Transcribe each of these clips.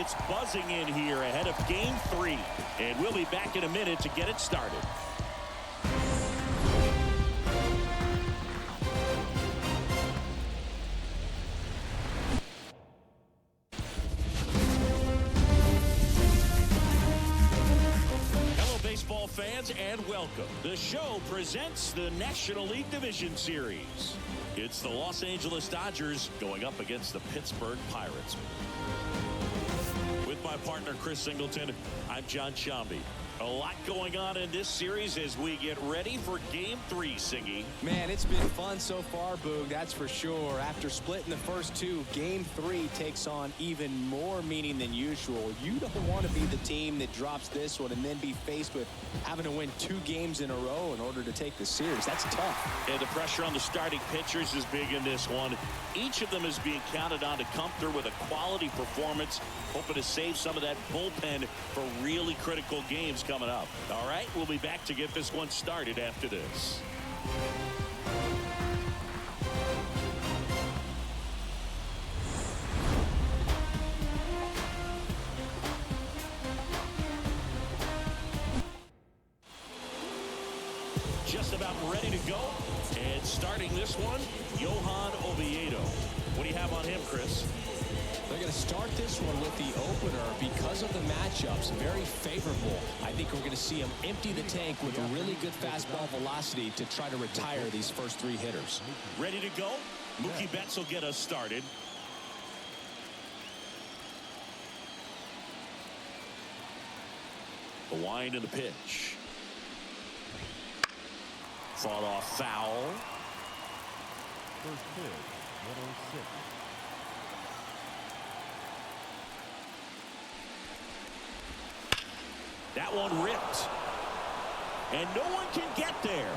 It's buzzing in here ahead of Game 3. And we'll be back in a minute to get it started. Hello, baseball fans, and welcome. The show presents the National League Division Series. It's the Los Angeles Dodgers going up against the Pittsburgh Pirates. With my partner, Chris Singleton, I'm John Shambi. A lot going on in this series as we get ready for Game 3, Singy. Man, it's been fun so far, Boog, that's for sure. After splitting the first two, Game 3 takes on even more meaning than usual. You don't want to be the team that drops this one and then be faced with having to win 2 games in a row in order to take the series. That's tough. And the pressure on the starting pitchers is big in this one. Each of them is being counted on to come through with a quality performance, hoping to save some of that bullpen for really critical games coming up. All right, we'll be back to get this one started after this. Just about ready to go. And starting this one, Johan Oviedo. What do you have on him, Chris? They're going to start this one with the opener because of the matchups. Very favorable. I think we're going to see him empty the tank with a really good fastball velocity to try to retire these first 3 hitters. Ready to go? Mookie Betts will get us started. The wind and the pitch. Fought off foul. First pitch, 106. That one ripped. And no one can get there.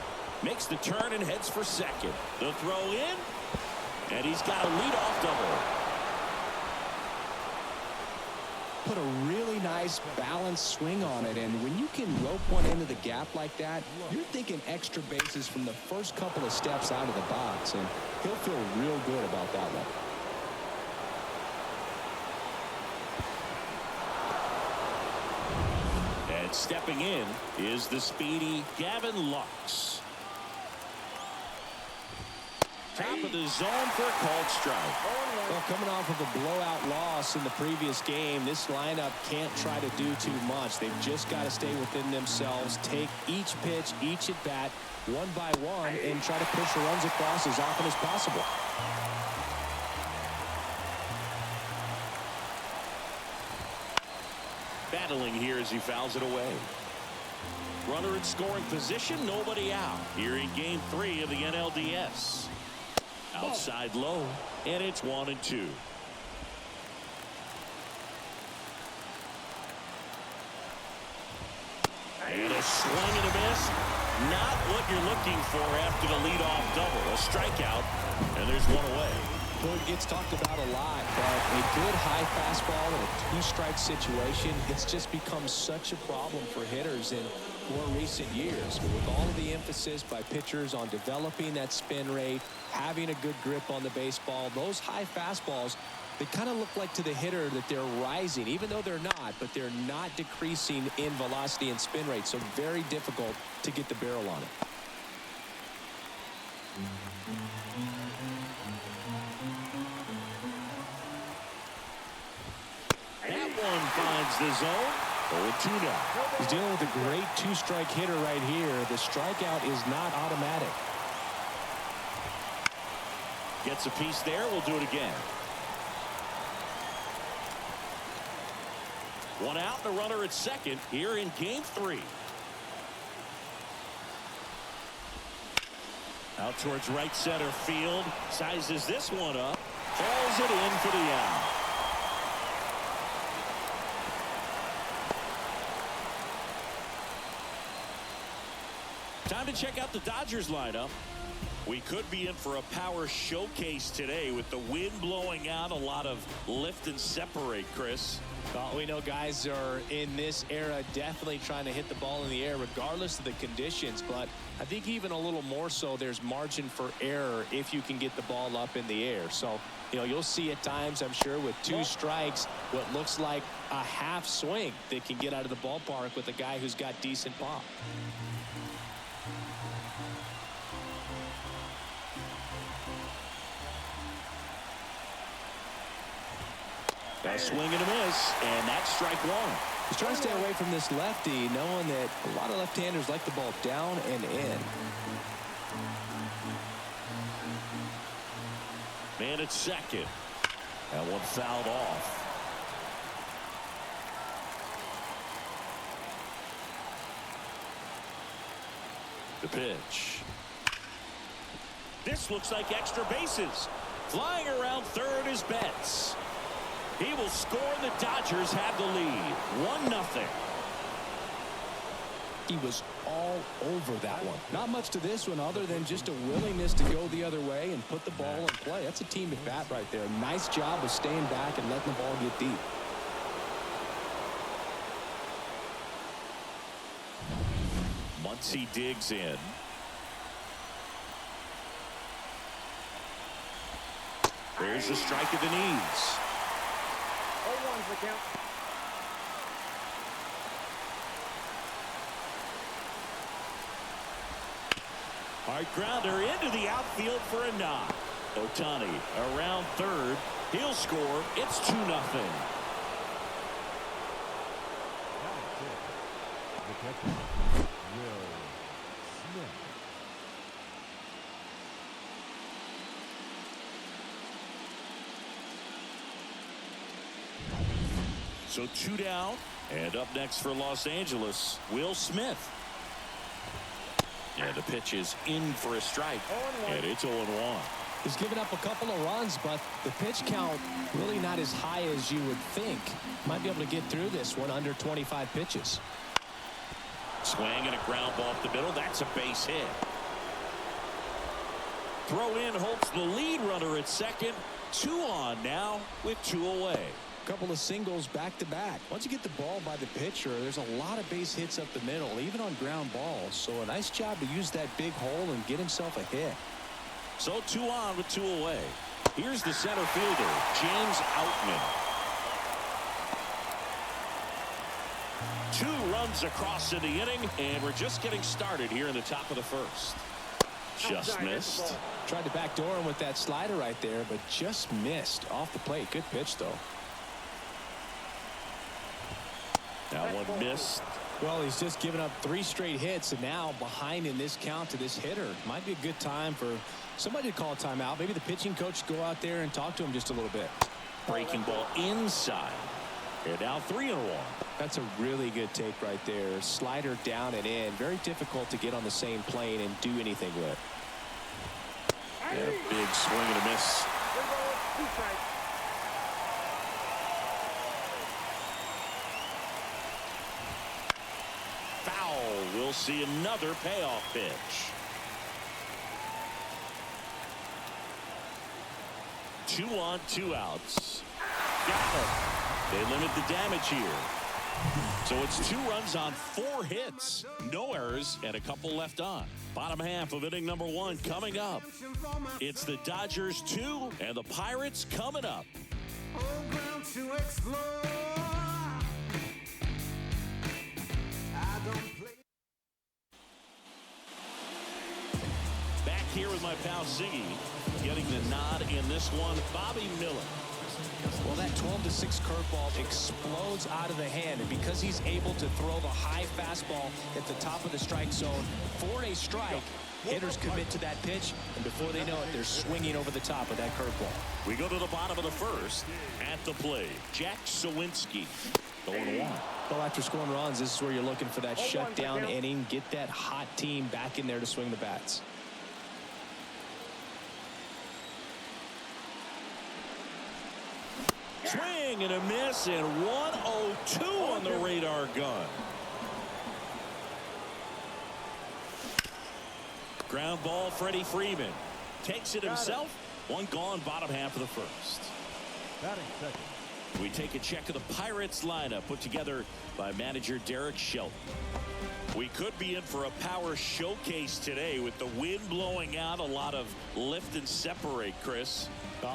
Makes the turn and heads for second. The throw in. And he's got a leadoff double. Put a really nice balanced swing on it, and when you can rope one into the gap like that, you're thinking extra bases from the first couple of steps out of the box, and he'll feel real good about that one. And stepping in is the speedy Gavin Lux. Top of the zone for a called strike. Well, coming off of a blowout loss in the previous game, this lineup can't try to do too much. They've just got to stay within themselves, take each pitch, each at bat, one by one, and try to push the runs across as often as possible. Battling here as he fouls it away. Runner in scoring position, nobody out. Here in Game 3 of the NLDS. Outside low, and it's 1-2. And a swing and a miss. Not what you're looking for after the leadoff double. A strikeout, and there's one away. Well, it gets talked about a lot, but a good high fastball in a 2-strike situation, it's just become such a problem for hitters in more recent years. With all of the emphasis by pitchers on developing that spin rate, having a good grip on the baseball, those high fastballs, they kind of look like to the hitter that they're rising, even though they're not, but they're not decreasing in velocity and spin rate, so very difficult to get the barrel on it. That one finds the zone. 0-2 now. He's dealing with a great 2-strike hitter right here. The strikeout is not automatic. Gets a piece there. We'll do it again. One out, the runner at second here in Game 3. Out towards right center field. Sizes this one up. Hauls it in for the out. Time to check out the Dodgers lineup. We could be in for a power showcase today with the wind blowing out, a lot of lift and separate, Chris. We know guys are in this era definitely trying to hit the ball in the air regardless of the conditions, but I think even a little more so there's margin for error if you can get the ball up in the air. So, you know, you'll see at times, I'm sure, with 2 strikes, what looks like a half swing that can get out of the ballpark with a guy who's got decent pop. A swing and a miss, and that's strike 1. He's trying to stay away from this lefty, knowing that a lot of left-handers like the ball down and in. Man at second. That one fouled off. The pitch. This looks like extra bases. Flying around third is Betts. He will score, and the Dodgers have the lead. 1-0. He was all over that one. Not much to this one other than just a willingness to go the other way and put the ball in play. That's a team at bat right there. Nice job of staying back and letting the ball get deep. Muncy digs in. There's a strike at the knees. 0-1's the count. Hard grounder into the outfield for a knock. Ohtani around third. He'll score. It's 2-0. McCutchen. Will Smith. So 2 down. And up next for Los Angeles, Will Smith. And the pitch is in for a strike. And it's 0-1. He's given up a couple of runs, but the pitch count really not as high as you would think. Might be able to get through this one under 25 pitches. Swing and a ground ball up the middle. That's a base hit. Throw in hopes the lead runner at second. 2 on now with 2 away. Couple of singles back to back. Once you get the ball by the pitcher, there's a lot of base hits up the middle, even on ground balls. So a nice job to use that big hole and get himself a hit. So 2 on with 2 away. Here's the center fielder, James Outman. 2 runs across in the inning, and we're just getting started here in the top of the first. Just missed. Tried to backdoor him with that slider right there, but just missed off the plate. Good pitch, though. That one missed. Well, he's just given up 3 straight hits, and now behind in this count to this hitter. Might be a good time for somebody to call a timeout. Maybe the pitching coach go out there and talk to him just a little bit. Breaking ball inside. And now 3-1. That's a really good take right there. Slider down and in. Very difficult to get on the same plane and do anything with. Yeah, big swing and a miss. Foul. We'll see another payoff pitch. 2 on, 2 outs. Got it. They limit the damage here. So it's 2 runs on 4 hits. No errors and a couple left on. Bottom half of inning number 1 coming up. It's the Dodgers 2 and the Pirates coming up. Back here with my pal Ziggy. Getting the nod in this one, Bobby Miller. Well, that 12-6 curveball explodes out of the hand, and because he's able to throw the high fastball at the top of the strike zone for a strike, hitters commit to that pitch, and before they know it, they're swinging over the top of that curveball. We go to the bottom of the first. At the plate, Jack Suwinski. 0-1. Well, after scoring runs, this is where you're looking for that shutdown inning. Get that hot team back in there to swing the bats. Swing and a miss, and 1-0-2 on the radar gun. Ground ball, Freddie Freeman. Takes it himself. 1 gone, bottom half of the first. Batting second, We take a check of the Pirates lineup put together by manager Derek Shelton. We could be in for a power showcase today with the wind blowing out, a lot of lift and separate, Chris.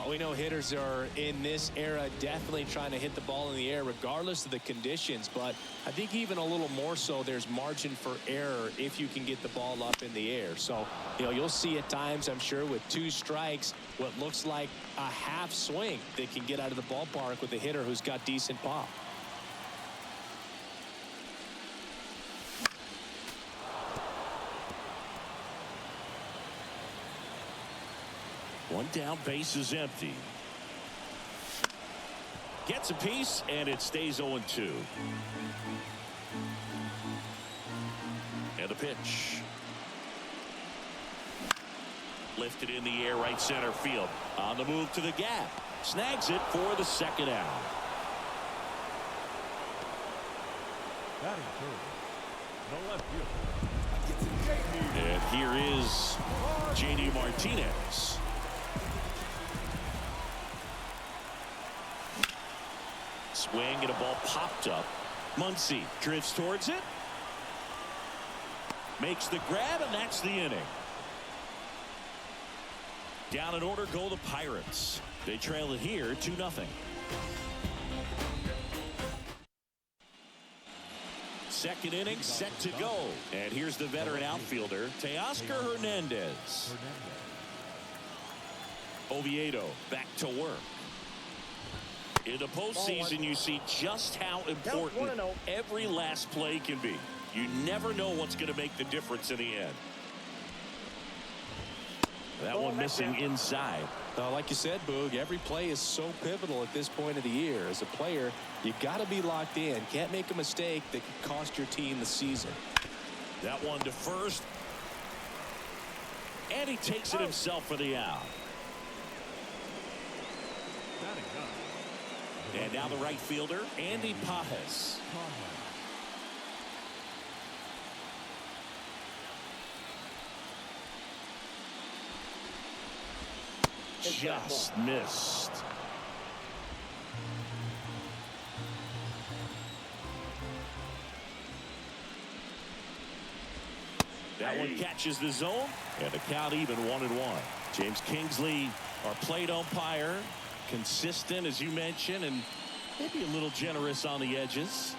We know hitters are in this era definitely trying to hit the ball in the air regardless of the conditions, but I think even a little more so there's margin for error if you can get the ball up in the air. So, you'll see at times, I'm sure, with 2 strikes, what looks like a half swing that can get out of the ballpark with a hitter who's got decent pop. One down, base is empty. Gets a piece, and it stays 0-2. And the pitch. Lifted in the air, right center field. On the move to the gap. Snags it for the second out. Batting third, the left fielder. And here is J.D. Martinez. Swing and a ball popped up. Muncy drifts towards it. Makes the grab, and that's the inning. Down in order go the Pirates. They trail it here 2-0. Second inning set to go. And here's the veteran outfielder, Teoscar Hernandez. Oviedo back to work. In the postseason, you see just how important every last play can be. You never know what's going to make the difference in the end. That one missing inside. Like you said, Boog, every play is so pivotal at this point of the year. As a player, you got to be locked in. Can't make a mistake that could cost your team the season. That one to first. And he takes it himself for the out. And now the right fielder, Andy Pajes. Just missed. That one catches the zone, and the count even 1-1. James Kingsley, our plate umpire, consistent as you mentioned, and maybe a little generous on the edges.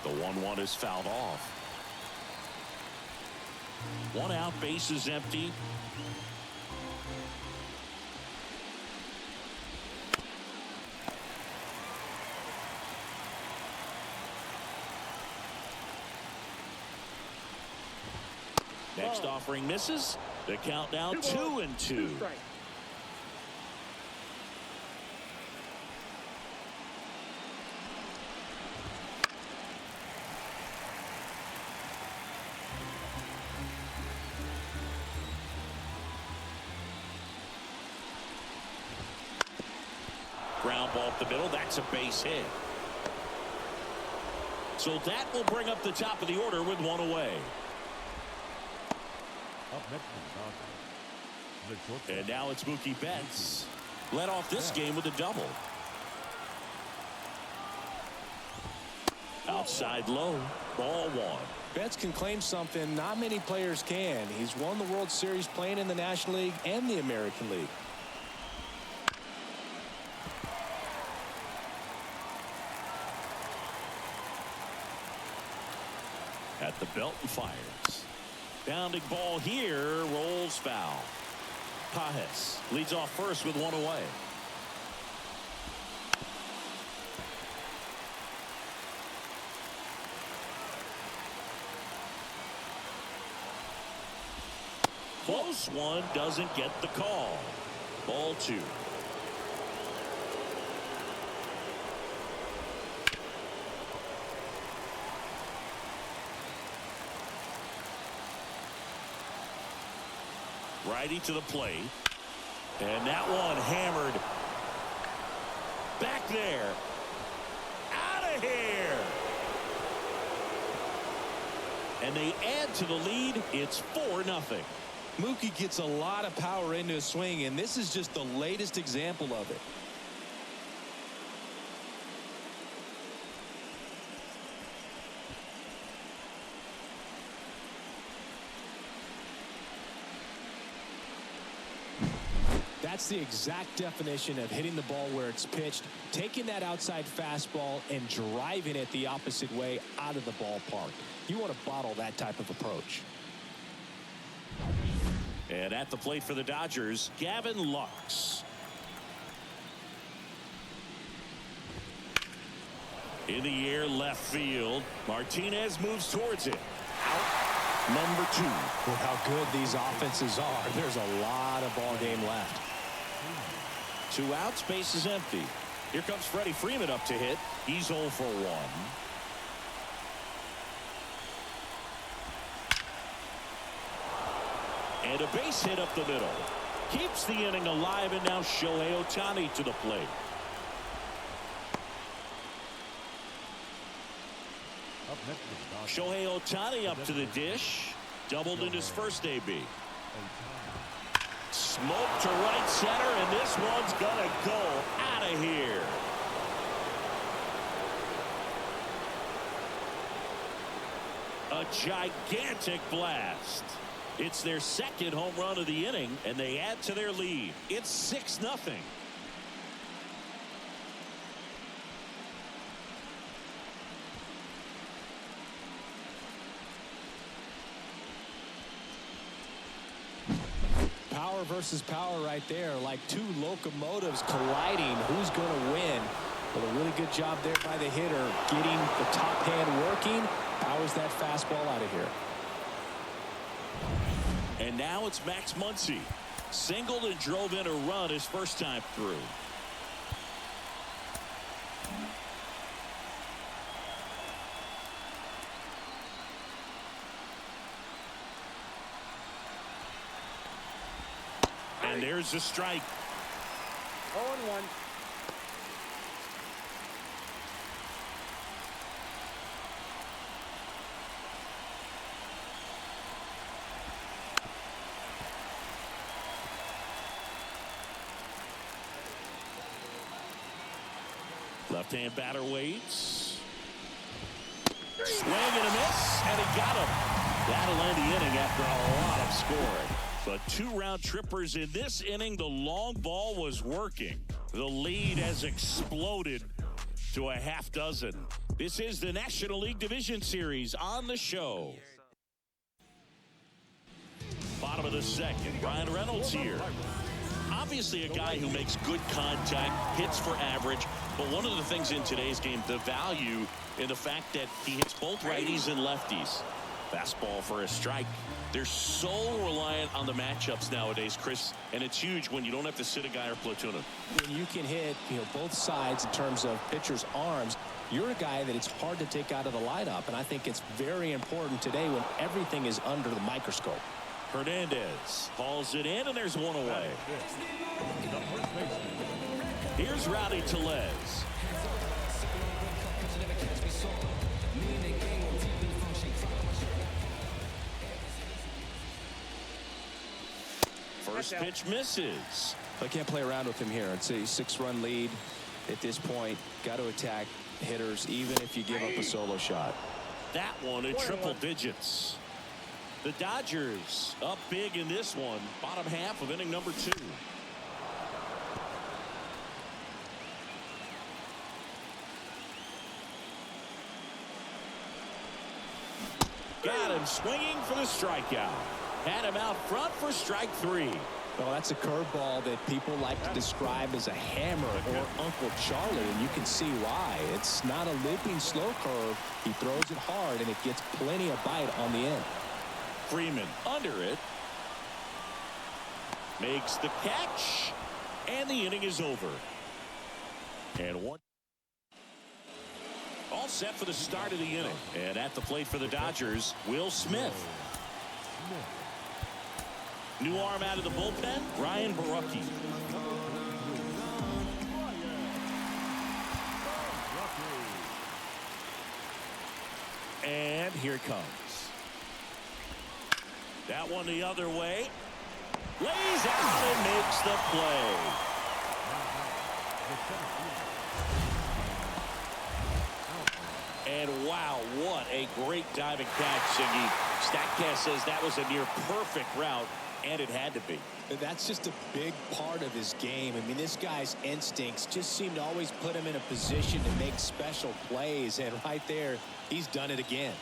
The 1-1 is fouled off. 1 out, base is empty. Next offering misses. The count now 2-2. Ground ball up the middle. That's a base hit. So that will bring up the top of the order with 1 away. And now it's Mookie Betts. Led off this game with a double. Outside low. Ball 1. Betts can claim something not many players can. He's won the World Series playing in the National League and the American League. At the belt and fires. Bounding ball here, rolls foul. Pajes leads off first with 1 away. Close one, doesn't get the call. Ball 2. Righty to the plate. And that one hammered. Back there. Out of here. And they add to the lead. It's 4-0. Mookie gets a lot of power into his swing, and this is just the latest example of it. That's the exact definition of hitting the ball where it's pitched, taking that outside fastball and driving it the opposite way out of the ballpark. You want to bottle that type of approach. And at the plate for the Dodgers, Gavin Lux. In the air, left field. Martinez moves towards it. Out number 2. With how good these offenses are, there's a lot of ball game left. 2 outs, base is empty. Here comes Freddie Freeman up to hit. He's 0 for 1. And a base hit up the middle. Keeps the inning alive, and now Shohei Ohtani to the plate. Up next is Shohei Ohtani up to the dish. Doubled in his first AB. Smoke to right center, and this one's gonna go out of here. A gigantic blast. It's their second home run of the inning, and they add to their lead. It's 6-0. Power versus power right there, like 2 locomotives colliding. Who's going to win? Well, a really good job there by the hitter, getting the top hand working. Powers that fastball out of here. And now it's Max Muncy. Singled and drove in a run his first time through. And there's a strike. 0-1. Left-hand batter waits. Swing and a miss, and he got him. That'll end the inning after a lot of scoring. But 2 round trippers in this inning. The long ball was working. The lead has exploded to a half dozen. This is the National League Division Series on the show. Bottom of the second, Bryan Reynolds here. Obviously a guy who makes good contact, hits for average, but one of the things in today's game, the value in the fact that he hits both righties and lefties. Fastball for a strike. They're so reliant on the matchups nowadays, Chris, and it's huge when you don't have to sit a guy or platoon him. When you can hit, both sides in terms of pitchers' arms, you're a guy that it's hard to take out of the lineup, and I think it's very important today when everything is under the microscope. Hernandez hauls it in, and there's one away. Here's Rowdy Tellez. First pitch misses. I can't play around with him here. It's a 6-run lead at this point. Got to attack hitters even if you give up a solo shot. That one in triple digits. The Dodgers up big in this one. Bottom half of inning number 2. Got him swinging for the strikeout. Had him out front for strike 3. Well, that's a curveball that people like to describe as a hammer or Uncle Charlie, and you can see why. It's not a looping slow curve. He throws it hard, and it gets plenty of bite on the end. Freeman under it. Makes the catch. And the inning is over. And one. All set for the start of the inning. And at the plate for the Dodgers, Will Smith. New arm out of the bullpen, Ryan Barucki. And here it comes. That one the other way. Lays out and makes the play. And wow, what a great diving catch, Siggy. Statcast says that was a near perfect route, and it had to be. That's just a big part of his game. I mean, this guy's instincts just seem to always put him in a position to make special plays, and right there, he's done it again.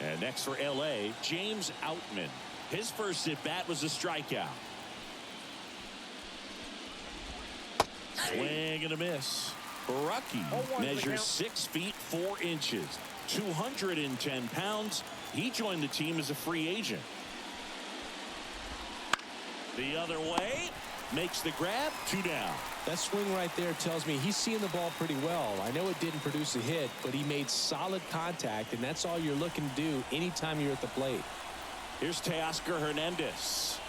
And next for LA, James Outman. His first at bat was a strikeout. Swing and a miss. Rocky measures 6 feet 4 inches, 210 pounds. He joined the team as a free agent. The other way, makes the grab, 2 down. That swing right there tells me he's seeing the ball pretty well. I know it didn't produce a hit, but he made solid contact, and that's all you're looking to do anytime you're at the plate. Here's Teoscar Hernandez.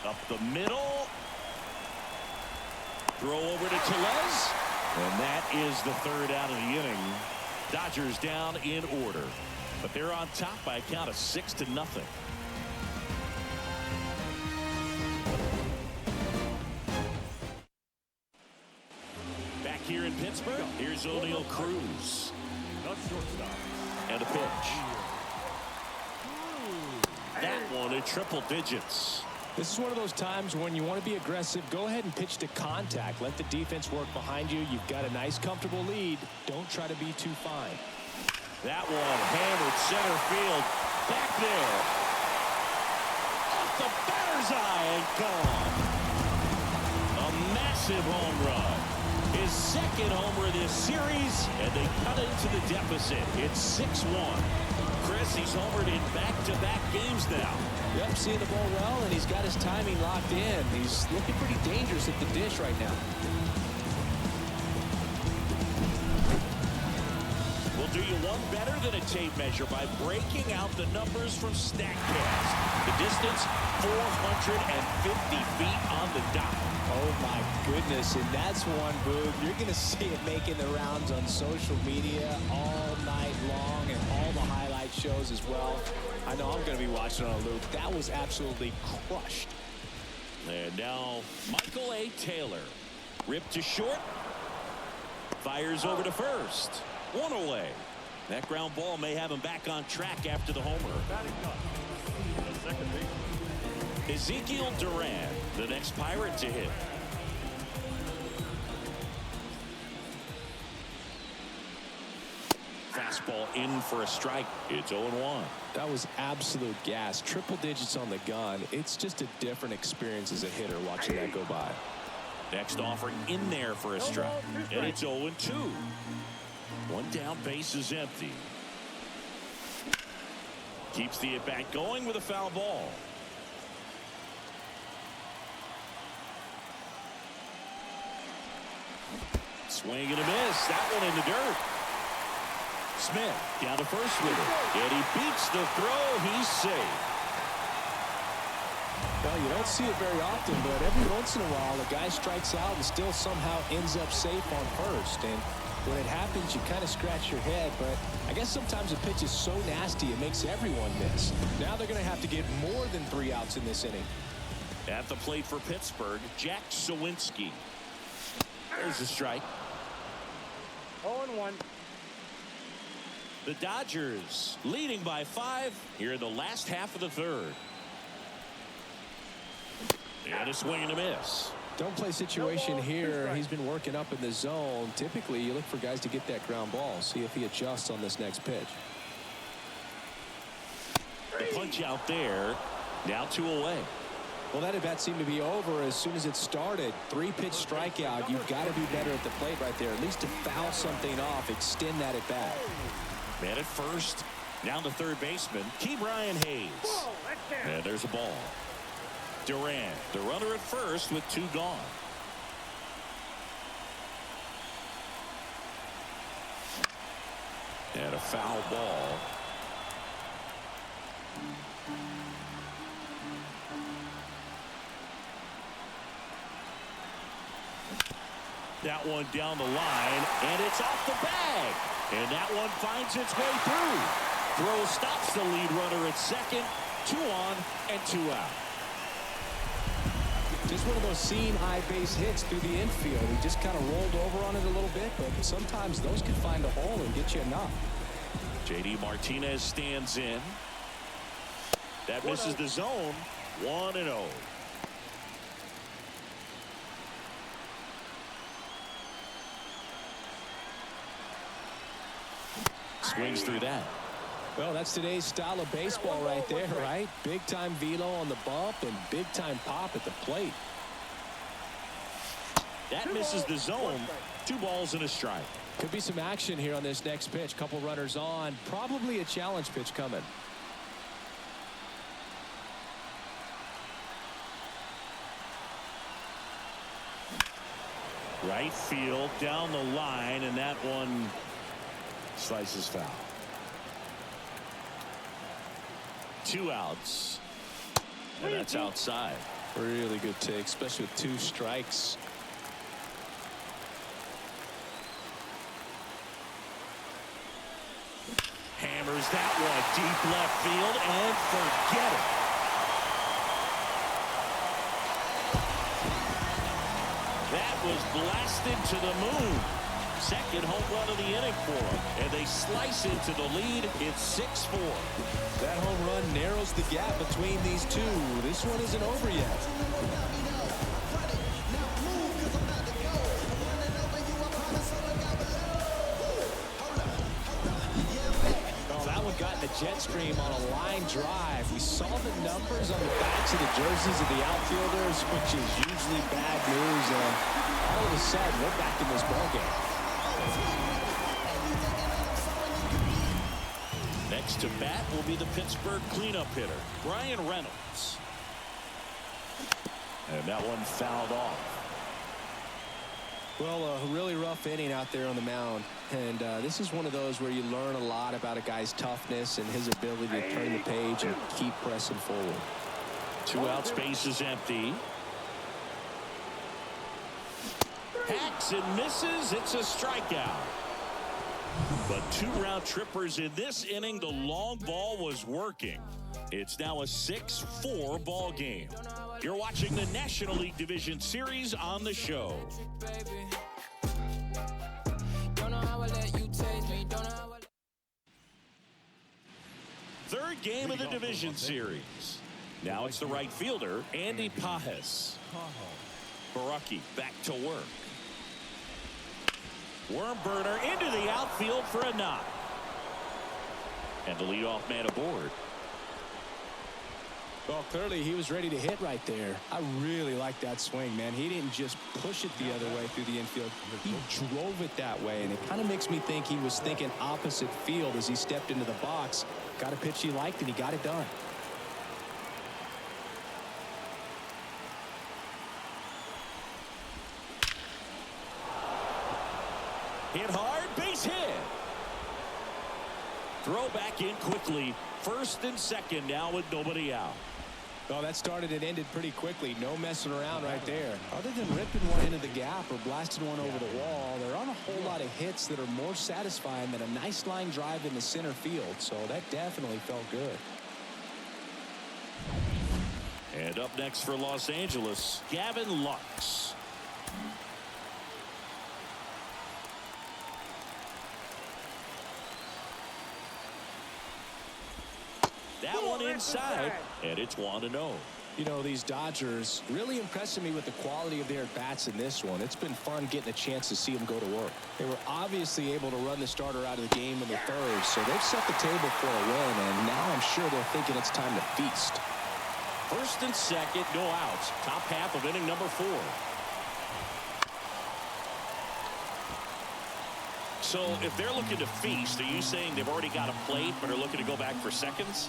Up the middle. Throw over to Tellez. And that is the 3rd out of the inning. Dodgers down in order. But they're on top by a count of 6-0. Back here in Pittsburgh, here's O'Neal Cruz. And a pitch. That one at triple digits. This is one of those times when you want to be aggressive. Go ahead and pitch to contact. Let the defense work behind you. You've got a nice, comfortable lead. Don't try to be too fine. That one hammered center field. Back there. Off the batter's eye and gone. A massive home run. His 2nd homer this series, and they cut into the deficit. It's 6-1. Chris, he's homered in back-to-back games now. Yep, seeing the ball well, and he's got his timing locked in. He's looking pretty dangerous at the dish right now. We'll do you one better than a tape measure by breaking out the numbers from StatCast. The distance, 450 feet on the dot. Oh, my goodness, and that's one, Boog. You're going to see it making the rounds on social media all night long and all the highlight shows as well. I know I'm going to be watching on a loop. That was absolutely crushed. And now Michael A. Taylor. Ripped to short. Fires over to first. 1 away. That ground ball may have him back on track after the homer. Ezequiel Duran, the next Pirate to hit. Fastball in for a strike. It's 0-1. That was absolute gas. Triple digits on the gun. It's just a different experience as a hitter watching that go by. Next offering in there for a strike. And it's 0-2. 1 down, base is empty. Keeps the at-bat going with a foul ball. Swing and a miss. That one in the dirt. Smith down to first with it. And he beats the throw. He's safe. Well, you don't see it very often, but every once in a while, a guy strikes out and still somehow ends up safe on first. And when it happens, you kind of scratch your head. But I guess sometimes a pitch is so nasty, it makes everyone miss. Now they're going to have to get more than 3 outs in this inning. At the plate for Pittsburgh, Jack Suwinski. There's a strike. 0-1. The Dodgers leading by 5 here in the last half of the 3rd. And a swing and a miss. Don't play situation here. He's been working up in the zone. Typically, you look for guys to get that ground ball. See if he adjusts on this next pitch. The punch out there. Now 2 away. Well, that at-bat seemed to be over as soon as it started. 3-pitch strikeout. You've got to be better at the plate right there. At least to foul something off, extend that at-bat. Man at first. Down to third baseman, KeBryan Hayes. And there's a ball. Duran, the runner at first with 2 gone. And a foul ball. That one down the line, and it's off the bag. And that one finds its way through. Throw stops the lead runner at second. 2 on and 2 out. Just one of those seeing high base hits through the infield. He just kind of rolled over on it a little bit, but sometimes those can find a hole and get you a knock. J.D. Martinez stands in. That misses the zone. 1-0. Swings through that. Well, that's today's style of baseball right there, right? Big-time velo on the bump and big-time pop at the plate. That misses the zone. 2 balls and a strike. Could be some action here on this next pitch. Couple runners on. Probably a challenge pitch coming. Right field down the line, and that one slices foul. 2 outs. And that's outside. Really good take, especially with 2 strikes. Hammers that one deep left field and forget it. That was blasted to the moon. Second home run of the inning for them. And they slice into the lead. It's 6-4. That home run narrows the gap between these two. This one isn't over yet. Oh, that one got in the jet stream on a line drive. We saw the numbers on the backs of the jerseys of the outfielders, which is usually bad news. And all of a sudden, we're back in this ballgame. Next to bat will be the Pittsburgh cleanup hitter, Bryan Reynolds. And that one fouled off. Well, a really rough inning out there on the mound. And this is one of those where you learn a lot about a guy's toughness and his ability to turn the page and keep pressing forward. 2 outs, base is empty. Hacks and misses. It's a strikeout. But 2 round trippers in this inning. The long ball was working. It's now a 6-4 ball game. You're watching the National League Division Series on the show. Third game of the division series. Now it's the right fielder, Andy Pajes. Barucki back to work. Worm burner into the outfield for a knock. And the leadoff man aboard. Well, clearly he was ready to hit right there. I really like that swing, man. He didn't just push it the other way through the infield. He drove it that way, and it kind of makes me think he was thinking opposite field as he stepped into the box. Got a pitch he liked, and he got it done. Hit hard, base hit. Throw back in quickly. First and second now with nobody out. Well, that started and ended pretty quickly. No messing around right there. Other than ripping one into the gap or blasting one over the wall, there aren't a whole lot of hits that are more satisfying than a nice line drive in the center field. So that definitely felt good. And up next for Los Angeles, Gavin Lux. That one inside, and it's 1-0. You know, these Dodgers really impressing me with the quality of their at-bats in this one. It's been fun getting a chance to see them go to work. They were obviously able to run the starter out of the game in the third, so they've set the table for a win, and now I'm sure they're thinking it's time to feast. First and second, no outs. Top half of inning number 4. So if they're looking to feast, are you saying they've already got a plate but are looking to go back for seconds?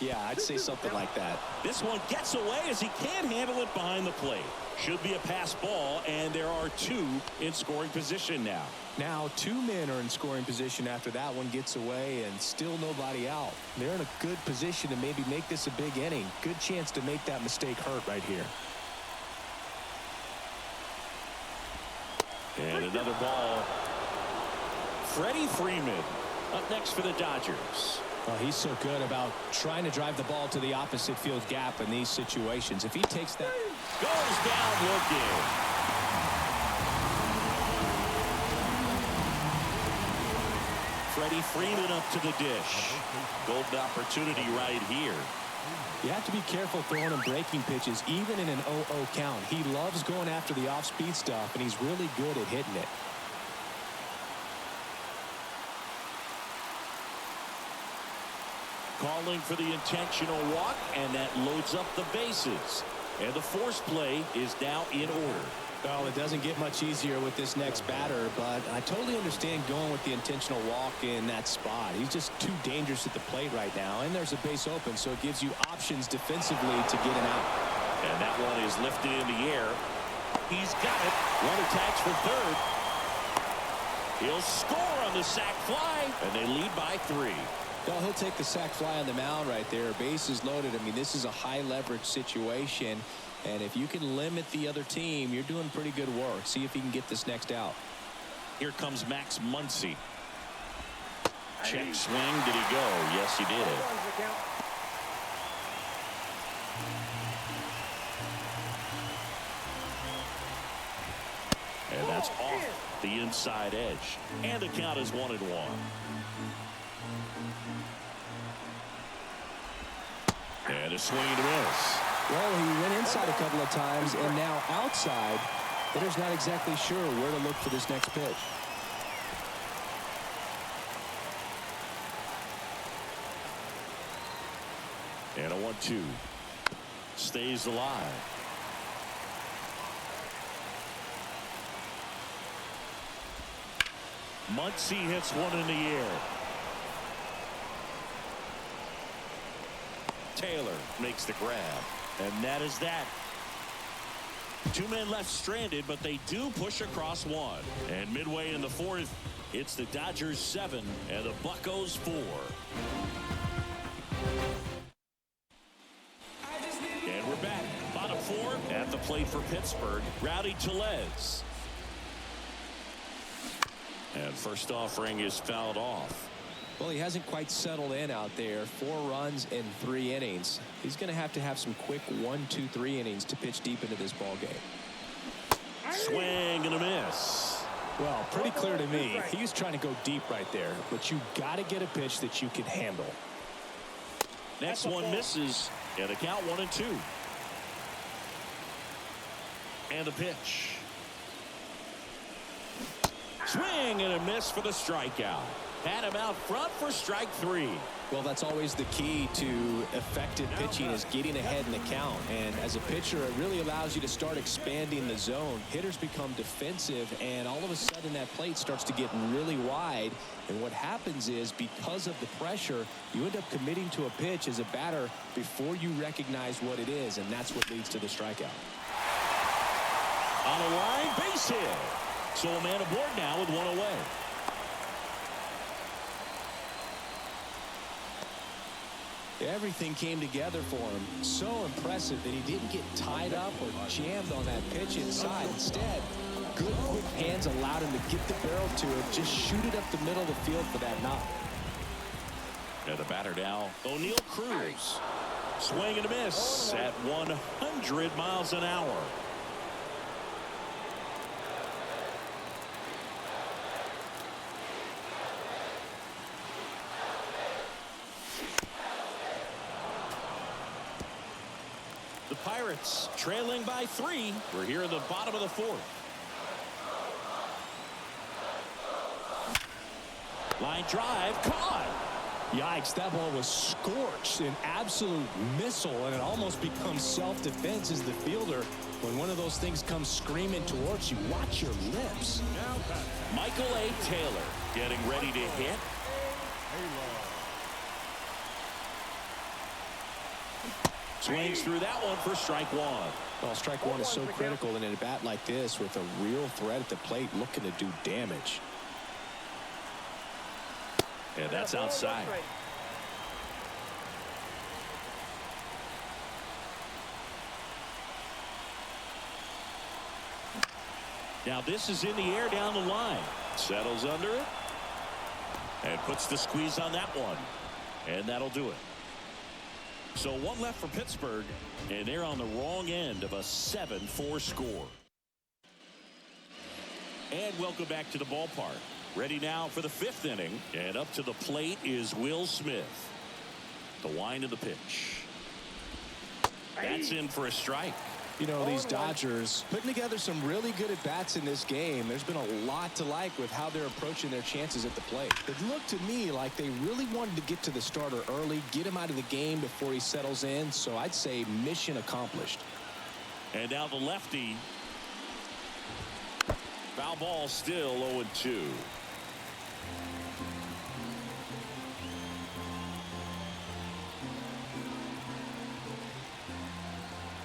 Yeah, I'd say something like that. This one gets away as he can't handle it behind the plate. Should be a pass ball, and there are 2 in scoring position now. Now 2 men are in scoring position after that one gets away, and still nobody out. They're in a good position to maybe make this a big inning. Good chance to make that mistake hurt right here. And another ball. Freddie Freeman up next for the Dodgers. Well, he's so good about trying to drive the ball to the opposite field gap in these situations. If he takes that. Goes down looking. Freddie Freeman up to the dish. Golden opportunity right here. You have to be careful throwing him breaking pitches, even in an 0-0 count. He loves going after the off-speed stuff, and he's really good at hitting it. Calling for the intentional walk, and that loads up the bases. And the force play is now in order. Well, it doesn't get much easier with this next batter, but I totally understand going with the intentional walk in that spot. He's just too dangerous at the plate right now, and there's a base open, so it gives you options defensively to get him out. And that one is lifted in the air. He's got it. One attacks for third. He'll score on the sac fly, and they lead by 3. Well, he'll take the sac fly on the mound right there. Bases loaded. I mean, this is a high leverage situation. And if you can limit the other team, you're doing pretty good work. See if he can get this next out. Here comes Max Muncy. Check swing. Did he go? Yes, he did. And that's off the inside edge. And the count is 1-1. And a swing and a miss. Well, he went inside a couple of times, and now outside. Hitter's not exactly sure where to look for this next pitch. And a 1-2. Stays alive. Muncy hits one in the air. Taylor makes the grab. And that is that. 2 men left stranded, but they do push across 1. And midway in the 4th, it's the Dodgers 7 and the Buccos 4. And we're back. Bottom 4 at the plate for Pittsburgh. Rowdy Tellez. And first offering is fouled off. Well, he hasn't quite settled in out there. 4 runs in 3 innings. He's going to have some quick 1, 2, 3 innings to pitch deep into this ball game. Swing and a miss. Well, pretty clear to me. He was trying to go deep right there, but you got to get a pitch that you can handle. Next one misses, and a count 1-2. And the pitch. Swing and a miss for the strikeout. Had him out front for strike 3. Well, that's always the key to effective pitching, is getting ahead in the count. And as a pitcher, it really allows you to start expanding the zone. Hitters become defensive, and all of a sudden that plate starts to get really wide. And what happens is, because of the pressure, you end up committing to a pitch as a batter before you recognize what it is, and that's what leads to the strikeout. On a line, base hit. So a man aboard now with 1 away. Everything came together for him. So impressive that he didn't get tied up or jammed on that pitch inside. Instead, good quick hands allowed him to get the barrel to it. Just shoot it up the middle of the field for that knock. And the batter now, O'Neal Cruz. Swing and a miss at 100 miles an hour. The Pirates trailing by 3. We're here in the bottom of the 4th. Line drive, caught. Yikes, that ball was scorched, an absolute missile, and it almost becomes self-defense as the fielder. When one of those things comes screaming towards you, watch your lips. Michael A. Taylor getting ready to hit. Swings through that one for strike 1. Well, strike 1 is so critical in a bat like this, with a real threat at the plate looking to do damage. And that's outside. Now this is in the air down the line. Settles under it. And puts the squeeze on that one. And that'll do it. So one left for Pittsburgh, and they're on the wrong end of a 7-4 score. And welcome back to the ballpark. Ready now for the 5th inning. And up to the plate is Will Smith. The wind of the pitch. That's in for a strike. You know, these Dodgers putting together some really good at-bats in this game. There's been a lot to like with how they're approaching their chances at the plate. It looked to me like they really wanted to get to the starter early, get him out of the game before he settles in. So I'd say mission accomplished. And now the lefty. Foul ball, still 0-2.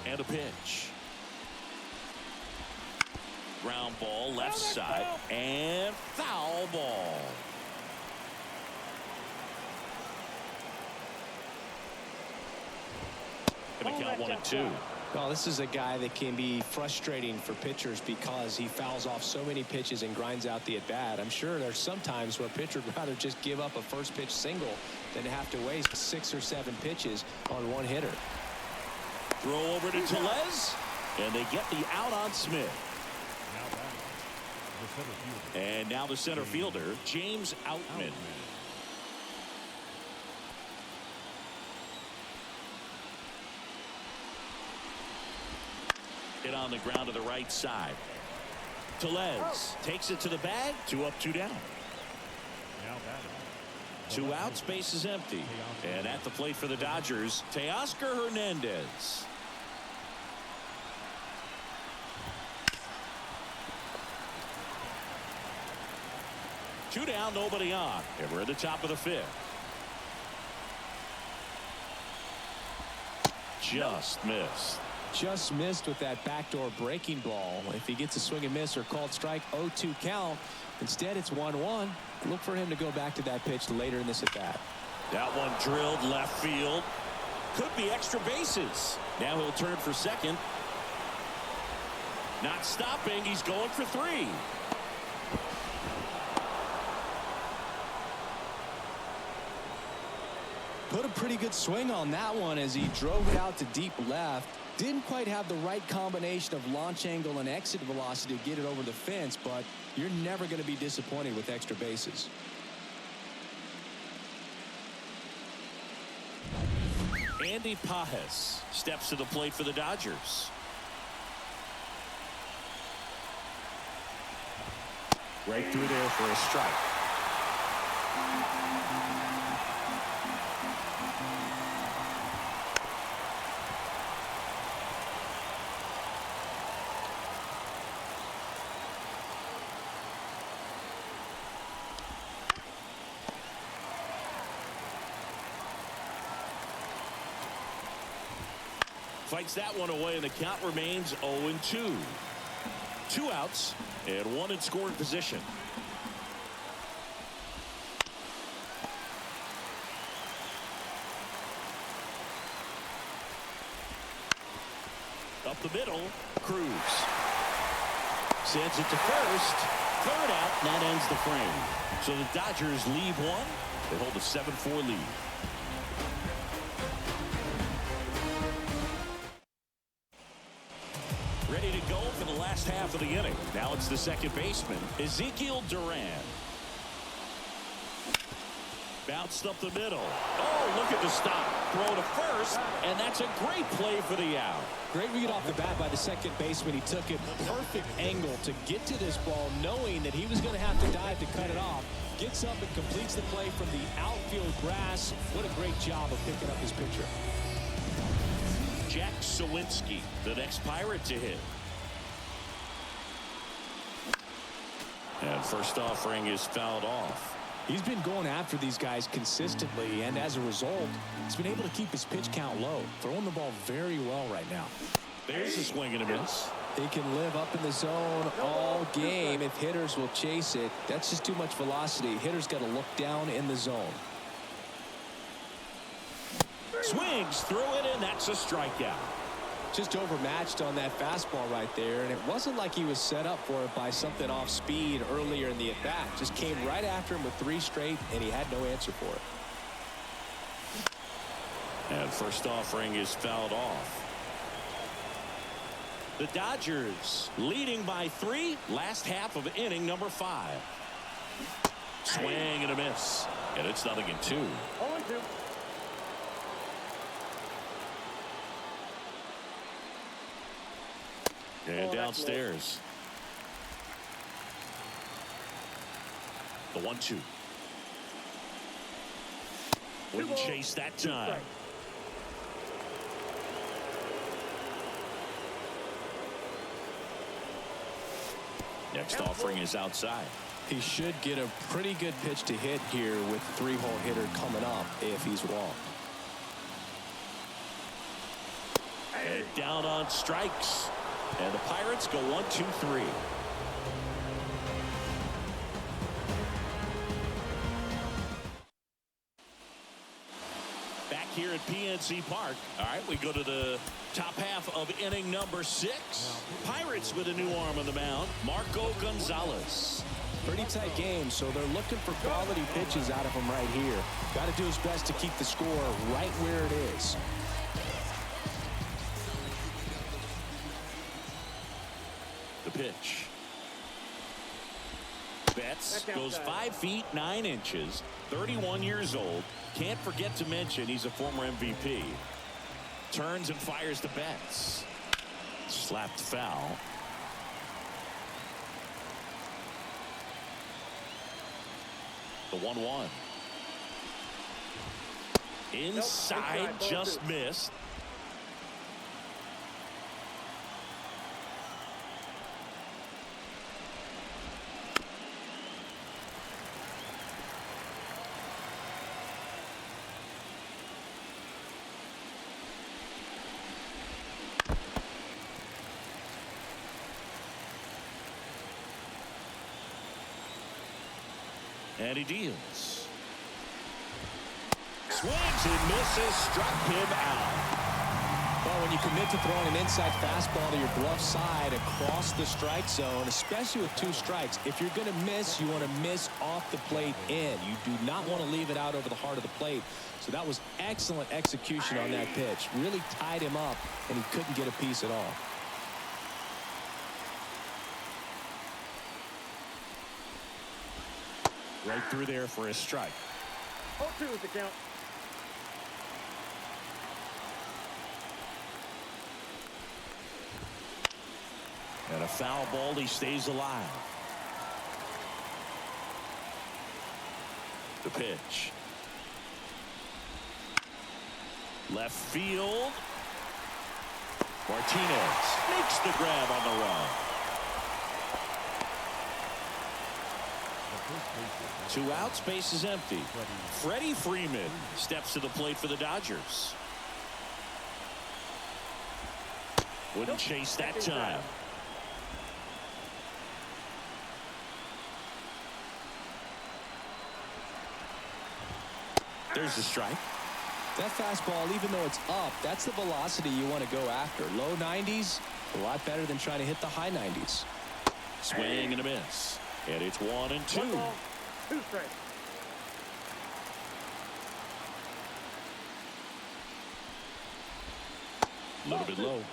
And a pitch. Ground ball left side and foul ball. Gonna count 1-2. Well, this is a guy that can be frustrating for pitchers because he fouls off so many pitches and grinds out the at-bat. I'm sure there's some times where a pitcher would rather just give up a first pitch single than to have to waste 6 or 7 pitches on one hitter. Throw over to Tellez, and they get the out on Smith. And now the center fielder, James Outman. Hit on the ground to the right side. Tellez takes it to the bag. 2 up, 2 down. 2 outs, base is empty. And at the plate for the Dodgers, Teoscar Hernandez. Two down, nobody on. And we're at the top of the 5th. Just missed. Just missed with that backdoor breaking ball. If he gets a swing and miss or called strike, 0-2 count. Instead, it's 1-1. Look for him to go back to that pitch later in this at bat. That one drilled left field. Could be extra bases. Now he'll turn for second. Not stopping. He's going for 3. Put a pretty good swing on that one as he drove it out to deep left. Didn't quite have the right combination of launch angle and exit velocity to get it over the fence, but you're never going to be disappointed with extra bases. Andy Pajes steps to the plate for the Dodgers. Right through there for a strike. Fights that one away, and the count remains 0-2. 2 outs and 1 in scoring position. Up the middle, Cruz sends it to first. 3rd out, and that ends the frame. So the Dodgers leave 1. They hold a 7-4 lead. Ready to go for the last half of the inning. Now it's the second baseman, Ezequiel Duran. Bounced up the middle. Oh, look at the stop. Throw to first, and that's a great play for the out. Great read off the bat by the second baseman. He took it perfect angle to get to this ball, knowing that he was going to have to dive to cut it off. Gets up and completes the play from the outfield grass. What a great job of picking up his pitcher. Jack Suwinski, the next Pirate to hit. And first offering is fouled off. He's been going after these guys consistently, and as a result, he's been able to keep his pitch count low, throwing the ball very well right now. There's a swing and a miss. He can live up in the zone all game if hitters will chase it. That's just too much velocity. Hitters got to look down in the zone. Swings through it, and that's a strikeout. Just overmatched on that fastball right there, and it wasn't like he was set up for it by something off speed earlier in the at-bat. Just came right after him with 3 straight, and he had no answer for it. And first offering is fouled off. The Dodgers leading by 3. Last half of inning number 5. Swing and a miss. And it's 0-2. 0-2. And downstairs. The 1-2. Wouldn't chase that time. Next offering is outside. He should get a pretty good pitch to hit here with 3-hole hitter coming up if he's walked. And down on strikes. And the Pirates go 1-2-3. Back here at PNC Park. All right, we go to the top half of inning number 6. Pirates with a new arm on the mound, Marco Gonzalez. Pretty tight game, so they're looking for quality pitches out of him right here. Got to do his best to keep the score right where it is. The pitch. Betts goes 5 feet 9 inches, 31 years old. Can't forget to mention he's a former MVP. Turns and fires to Betts. Slapped foul. The 1-1. Inside, just missed. And he deals. Swings and misses, struck him out. Well, when you commit to throwing an inside fastball to your glove side across the strike zone, especially with 2 strikes, if you're going to miss, you want to miss off the plate in. You do not want to leave it out over the heart of the plate. So that was excellent execution on that pitch. Really tied him up, and he couldn't get a piece at all. Right through there for a strike. 0-2 is the count. And a foul ball, he stays alive. The pitch. Left field. Martinez makes the grab on the run. 2 outs, base is empty. Freddie Freeman steps to the plate for the Dodgers. Wouldn't chase that time. There's the strike. That fastball, even though it's up, that's the velocity you want to go after. Low 90s, a lot better than trying to hit the high 90s. Swing and a miss. And it's 1-2. 1 ball, 2 strikes. A little bit low.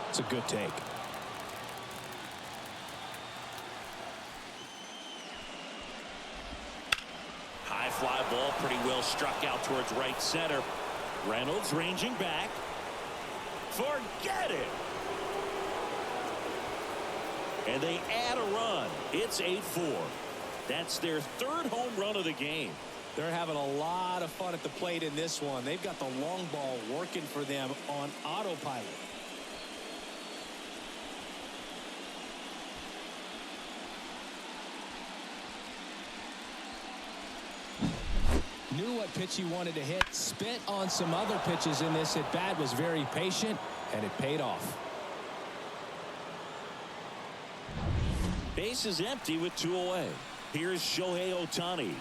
It's a good take. High fly ball, pretty well struck out towards right center. Reynolds ranging back. Forget it. And they add a run. It's 8-4. That's their 3rd home run of the game. They're having a lot of fun at the plate in this one. They've got the long ball working for them on autopilot. Knew what pitch he wanted to hit. Spit on some other pitches in this at bat. Was very patient, and it paid off. Base is empty with 2 away. Here's Shohei Ohtani.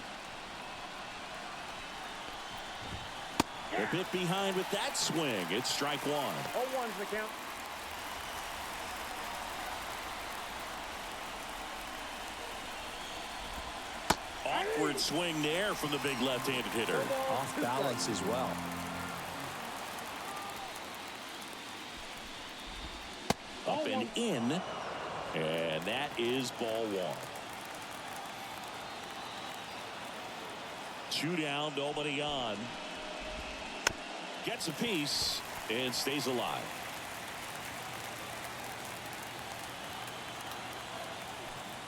A bit behind with that swing. It's strike 1. 0-1's the count. Awkward swing there from the big left-handed hitter. Off balance as well. Up and in. And that is ball one. 2 down, nobody on. Gets a piece and stays alive.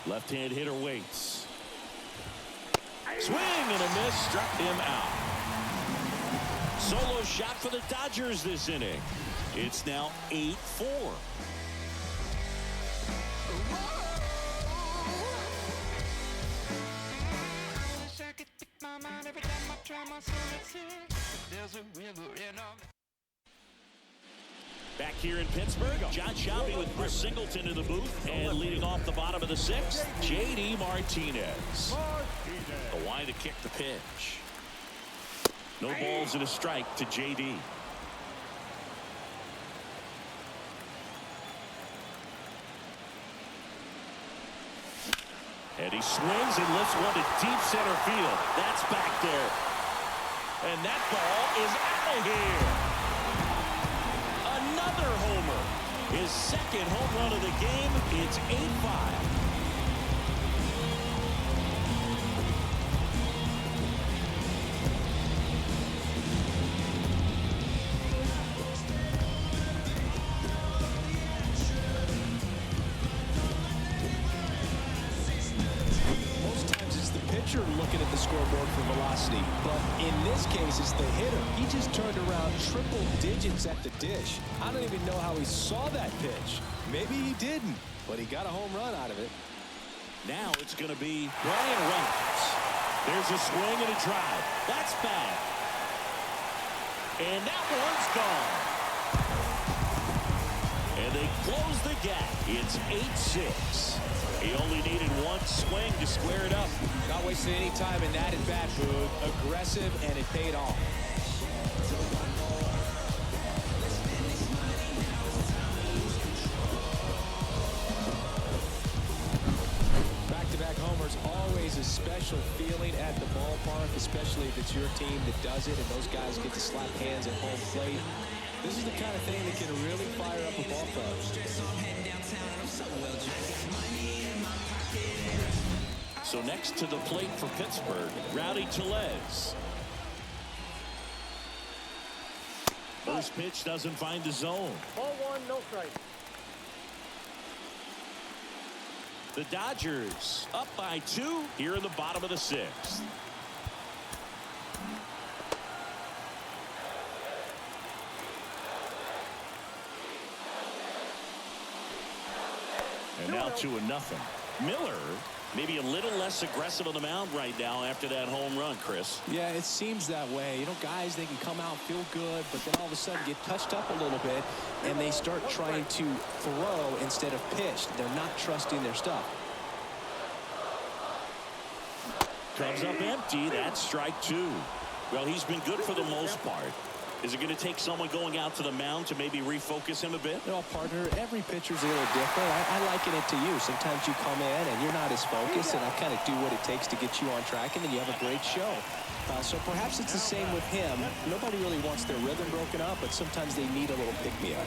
Left-hand hitter waits. Swing and a miss, struck him out. Solo shot for the Dodgers this inning. It's now 8-4. Back here in Pittsburgh, John Shohei with Chris Singleton in the booth, and leading off the bottom of the 6th, J.D. Martinez. The line to kick the pitch. No balls and a strike to J.D. And he swings and lifts one to deep center field. That's back there. And that ball is out of here. Another homer. His second home run of the game. It's 8-5. Looking at the scoreboard for velocity, but in this case it's the hitter. He just turned around triple digits at the dish. I don't even know how he saw that pitch. Maybe he didn't, but he got a home run out of it. Now it's going to be Bryan Reynolds. There's a swing and a drive. That's bad. And that one's gone. And they close the gap. It's 8-6. He only needed one swing to square it up. Not wasting any time in that at-bat, Boog. Aggressive, and it paid off. Back-to-back homers, always a special feeling at the ballpark, especially if it's your team that does it and those guys get to slap hands at home plate. This is the kind of thing that can really fire up a ball club. So next to the plate for Pittsburgh, Rowdy Tellez. First pitch doesn't find the zone. Ball one, no strike. The Dodgers up by 2 here in the bottom of the 6th. And now 2-0. Miller maybe a little less aggressive on the mound right now after that home run, Chris. Yeah, it seems that way. You know, guys, they can come out, feel good, but then all of a sudden get touched up a little bit, and they start trying to throw instead of pitch. They're not trusting their stuff. Comes up empty. That's strike 2. Well, he's been good for the most part. Is it going to take someone going out to the mound to maybe refocus him a bit? No, partner, every pitcher's a little different. I liken it to you. Sometimes you come in and you're not as focused, and I kind of do what it takes to get you on track, and then you have a great show. So perhaps it's the same with him. Nobody really wants their rhythm broken up, but sometimes they need a little pick-me-up.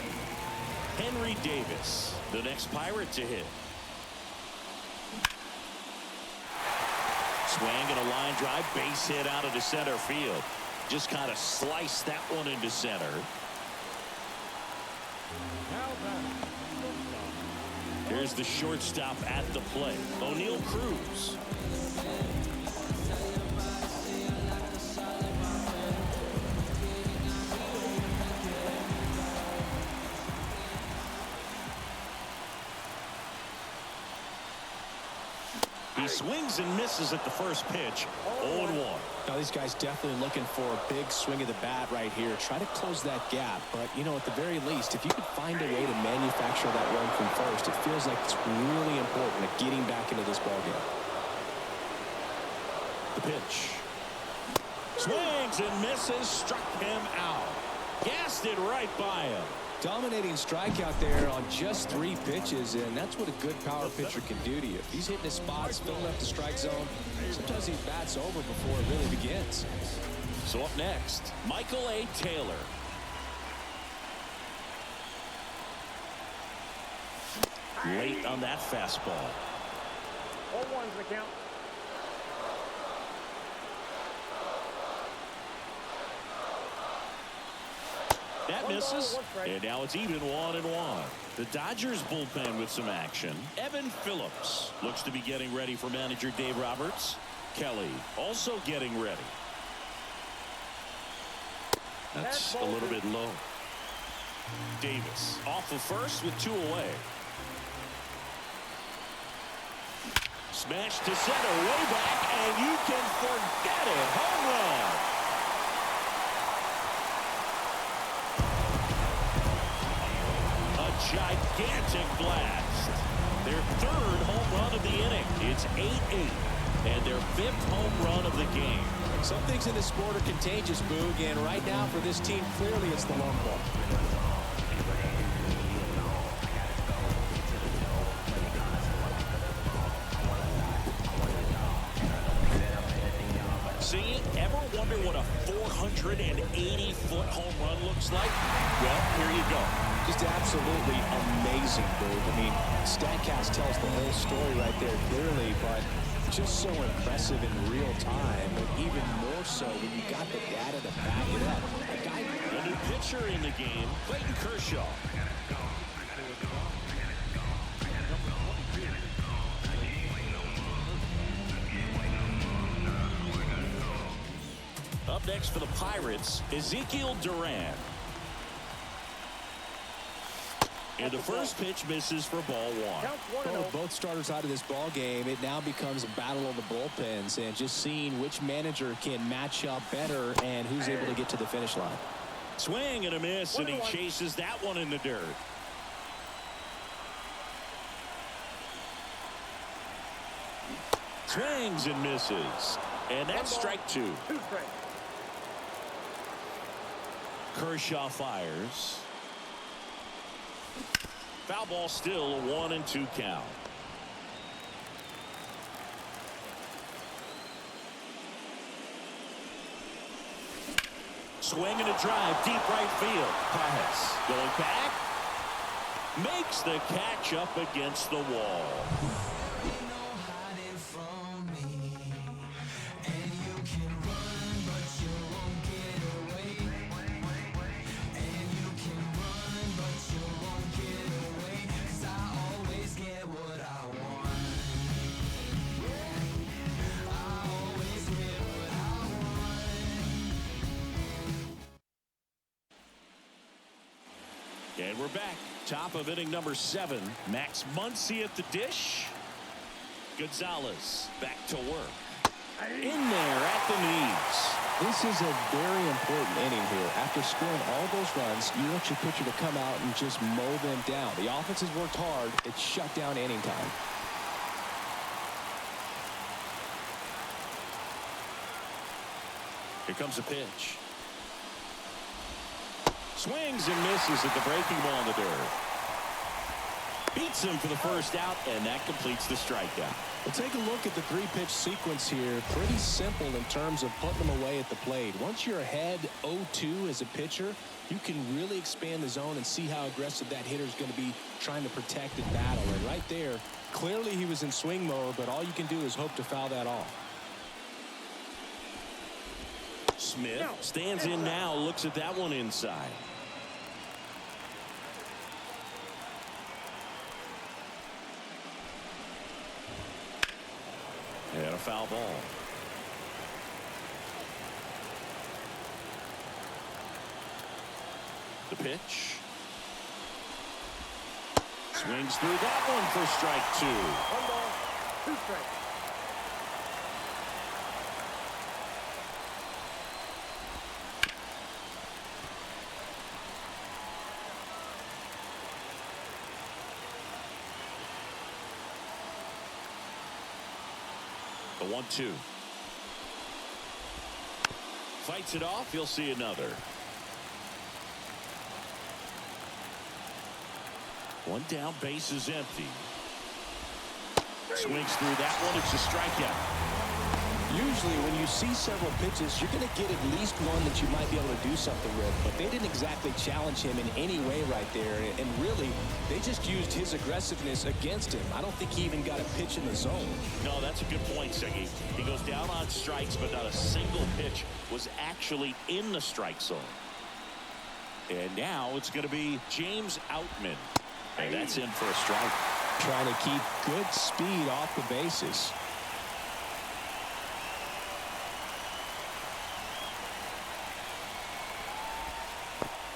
Henry Davis, the next Pirate to hit. Swing and a line drive, base hit out of the center field. Just kind of sliced that one into center. Here's the shortstop at the plate, O'Neal Cruz. He swings and misses at the first pitch. 0-1. Now these guys definitely looking for a big swing of the bat right here. Try to close that gap. But, you know, at the very least, if you could find a way to manufacture that run from first, it feels like it's really important at getting back into this ballgame. The pitch. Swings and misses. Struck him out. Gassed it right by him. Dominating strikeout there on just 3 pitches, and that's what a good power pitcher can do to you. If he's hitting his spots, filling up the strike zone, sometimes he bats over before it really begins. So up next, Michael A. Taylor. Late on that fastball. 0-1's the count. That misses, and now it's even 1-1. The Dodgers bullpen with some action. Evan Phillips looks to be getting ready for manager Dave Roberts. Kelly also getting ready. That's a little bit low. Davis off of first with 2 away. Smash to center, way back, and you can forget it. Home run. Gigantic blast. Their 3rd home run of the inning. It's 8-8 and their 5th home run of the game. Some things in this sport are contagious, Boog, and right now for this team, clearly it's the long ball. See, ever wonder what a 480-foot home run looks like? Well, here you go. Just absolutely amazing, Boog. I mean, StatCast tells the whole story right there clearly, but just so impressive in real time, but even more so when you got the data to back it up. A new pitcher in the game, Clayton Kershaw. Up next for the Pirates, Ezequiel Duran. And the first pitch misses for ball 1. With both starters out of this ball game, it now becomes a battle of the bullpens and just seeing which manager can match up better and who's able to get to the finish line. Swing and a miss, and he chases that one in the dirt. Swings and misses, and that's strike 2. Kershaw fires. Foul ball, still a 1-2 count. Swing and a drive, deep right field. Perez going back. Makes the catch up against the wall. And we're back. Top of inning number 7. Max Muncy at the dish. Gonzalez back to work. In there at the knees. This is a very important inning here. After scoring all those runs, you want your pitcher to come out and just mow them down. The offense has worked hard. It's shut down inning time. Here comes a pitch. Swings and misses at the breaking ball in the dirt. Beats him for the first out, and that completes the strikeout. Well, take a look at the 3-pitch sequence here. Pretty simple in terms of putting them away at the plate. Once you're ahead 0-2 as a pitcher, you can really expand the zone and see how aggressive that hitter is going to be trying to protect and battle. And right there, clearly he was in swing mode, but all you can do is hope to foul that off. Smith stands in now, looks at that one inside. And a foul ball. The pitch. Swings through that one for strike 2. 1 ball, 2 strikes. The 1-2. Fights it off. You'll see another. One down, base is empty. Swings through that one. It's a strikeout. Usually when you see several pitches, you're going to get at least one that you might be able to do something with. But they didn't exactly challenge him in any way right there. And really, they just used his aggressiveness against him. I don't think he even got a pitch in the zone. No, that's a good point, Siggy. He goes down on strikes, but not a single pitch was actually in the strike zone. And now it's going to be James Outman. And that's in for a strike. Trying to keep good speed off the bases.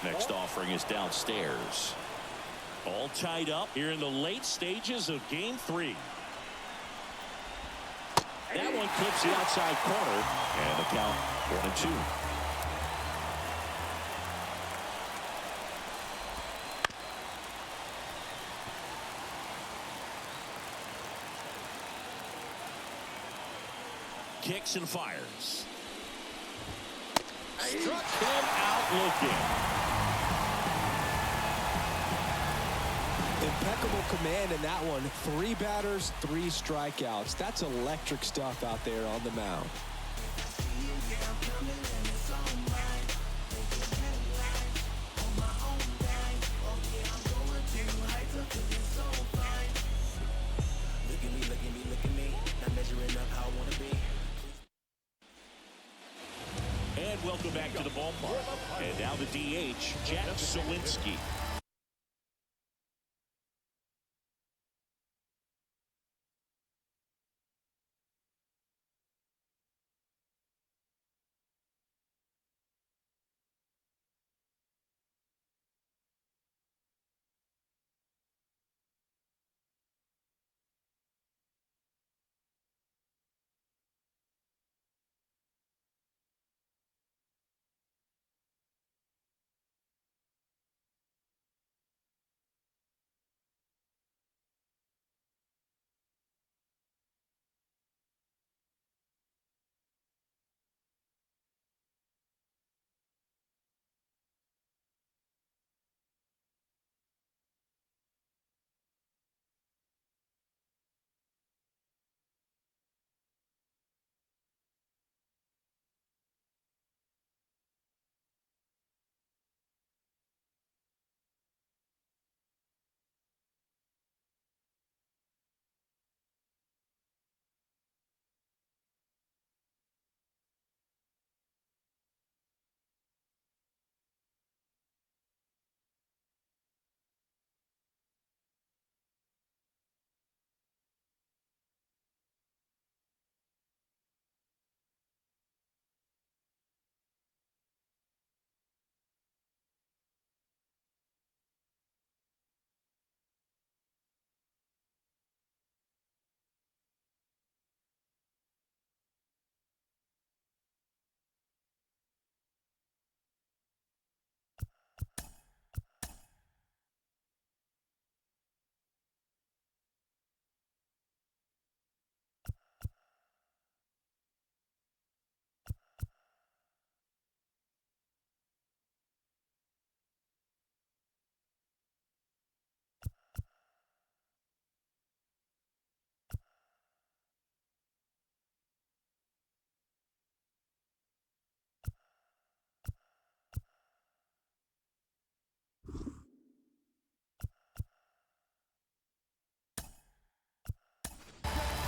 Next offering is downstairs. All tied up here in the late stages of game 3. That one clips the outside corner, and the count 1-2. Kicks and fires. Struck him out looking. Impeccable command in that one. 3 batters, 3 strikeouts. That's electric stuff out there on the mound. And welcome back to the ballpark. And now the DH, Jack Suwinski.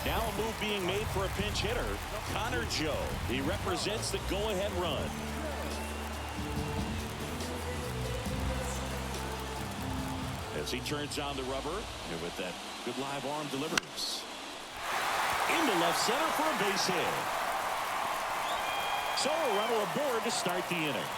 Now a move being made for a pinch hitter, Connor Joe. He represents the go-ahead run. As he turns on the rubber, and with that good live arm delivers. Into left center for a base hit. So a runner aboard to start the inning.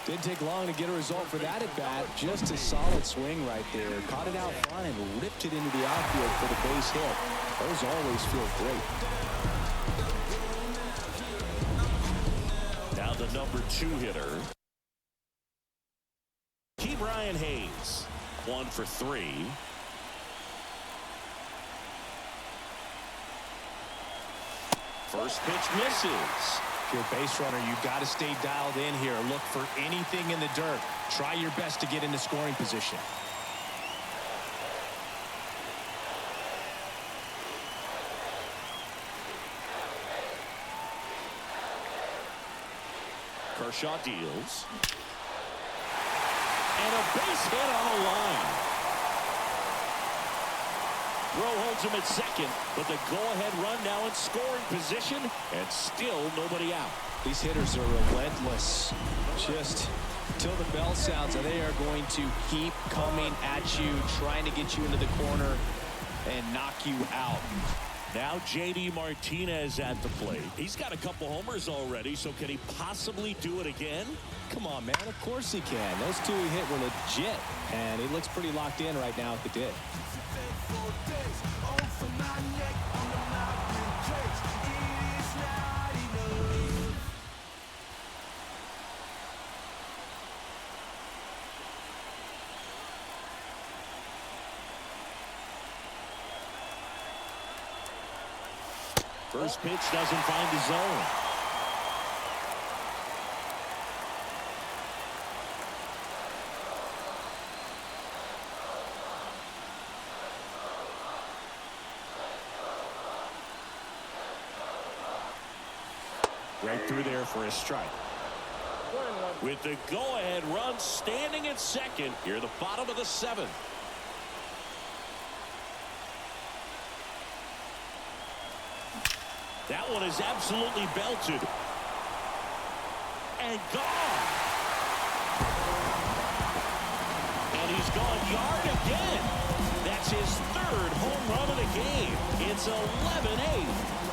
Didn't take long to get a result for that at bat. Just a solid swing right there. Caught it out front and ripped it into the outfield for the base hit. Those always feel great. Now the number 2 hitter, KeBryan Hayes. 1 for 3. First pitch misses. If you're a base runner, you've got to stay dialed in here. Look for anything in the dirt. Try your best to get into scoring position. Kershaw deals. And a base hit on the line. Rowe holds him at second, but the go-ahead run now in scoring position, and still nobody out. These hitters are relentless. Just till the bell sounds, and they are going to keep coming at you, trying to get you into the corner and knock you out. Now J.D. Martinez at the plate. He's got a couple homers already, so can he possibly do it again? Come on, man. Of course he can. Those two he hit were legit, and he looks pretty locked in right now at the dip. First pitch doesn't find the zone. Right through there for a strike. With the go-ahead run standing at second, here the bottom of the seventh. That one is absolutely belted. And gone. And he's gone yard again. That's his third home run of the game. It's 11-8.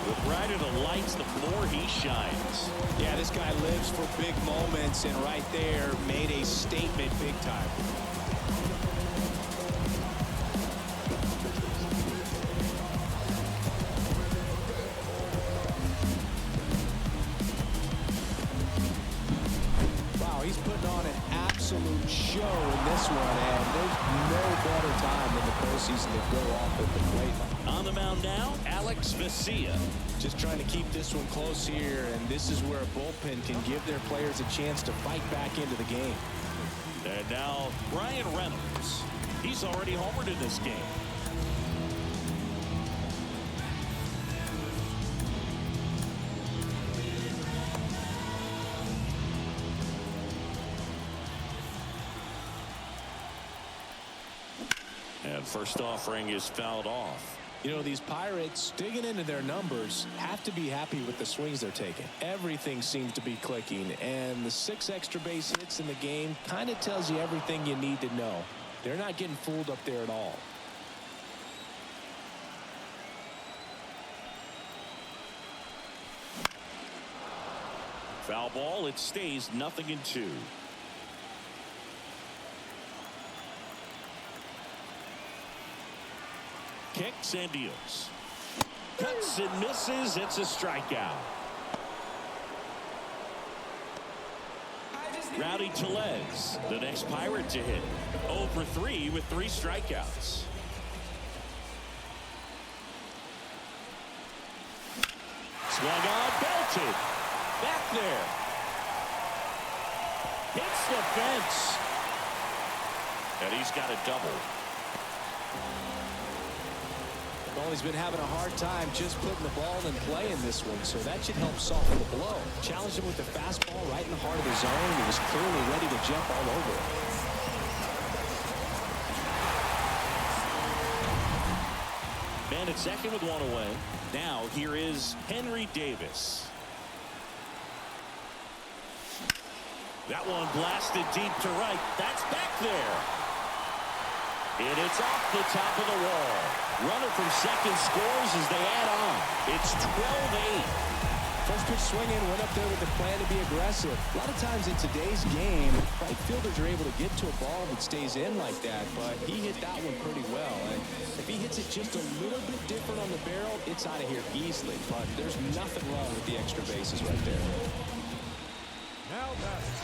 The brighter the lights, the more he shines. Yeah, this guy lives for big moments, and right there made a statement big time. He's putting on an absolute show in this one, and there's no better time than the postseason to go off at the plate. On the mound now, Alex Vesia. Just trying to keep this one close here, and this is where a bullpen can give their players a chance to fight back into the game. And now Bryan Reynolds. He's already homered in this game. And first offering is fouled off. You know, these Pirates, digging into their numbers, have to be happy with the swings they're taking. Everything seems to be clicking, and the 6 extra base hits in the game kind of tells you everything you need to know. They're not getting fooled up there at all. Foul ball, it stays 0-2. Kicks and deals. Cuts and misses. It's a strikeout. Rowdy Tellez, the next Pirate to hit. 0 for 3 with 3 strikeouts. Swung on, belted. Back there. Hits the fence. And he's got a double. Well, he's been having a hard time just putting the ball in play in this one, so that should help soften the blow. Challenged him with the fastball right in the heart of the zone. He was clearly ready to jump all over it. Man at second with 1 away. Now here is Henry Davis. That one blasted deep to right. That's back there. And it's off the top of the wall. Runner from second scores as they add on. It's 12-8. First pitch swinging, went up there with the plan to be aggressive. A lot of times in today's game, right fielders are able to get to a ball that stays in like that, but he hit that one pretty well. And if he hits it just a little bit different on the barrel, it's out of here easily. But there's nothing wrong with the extra bases right there.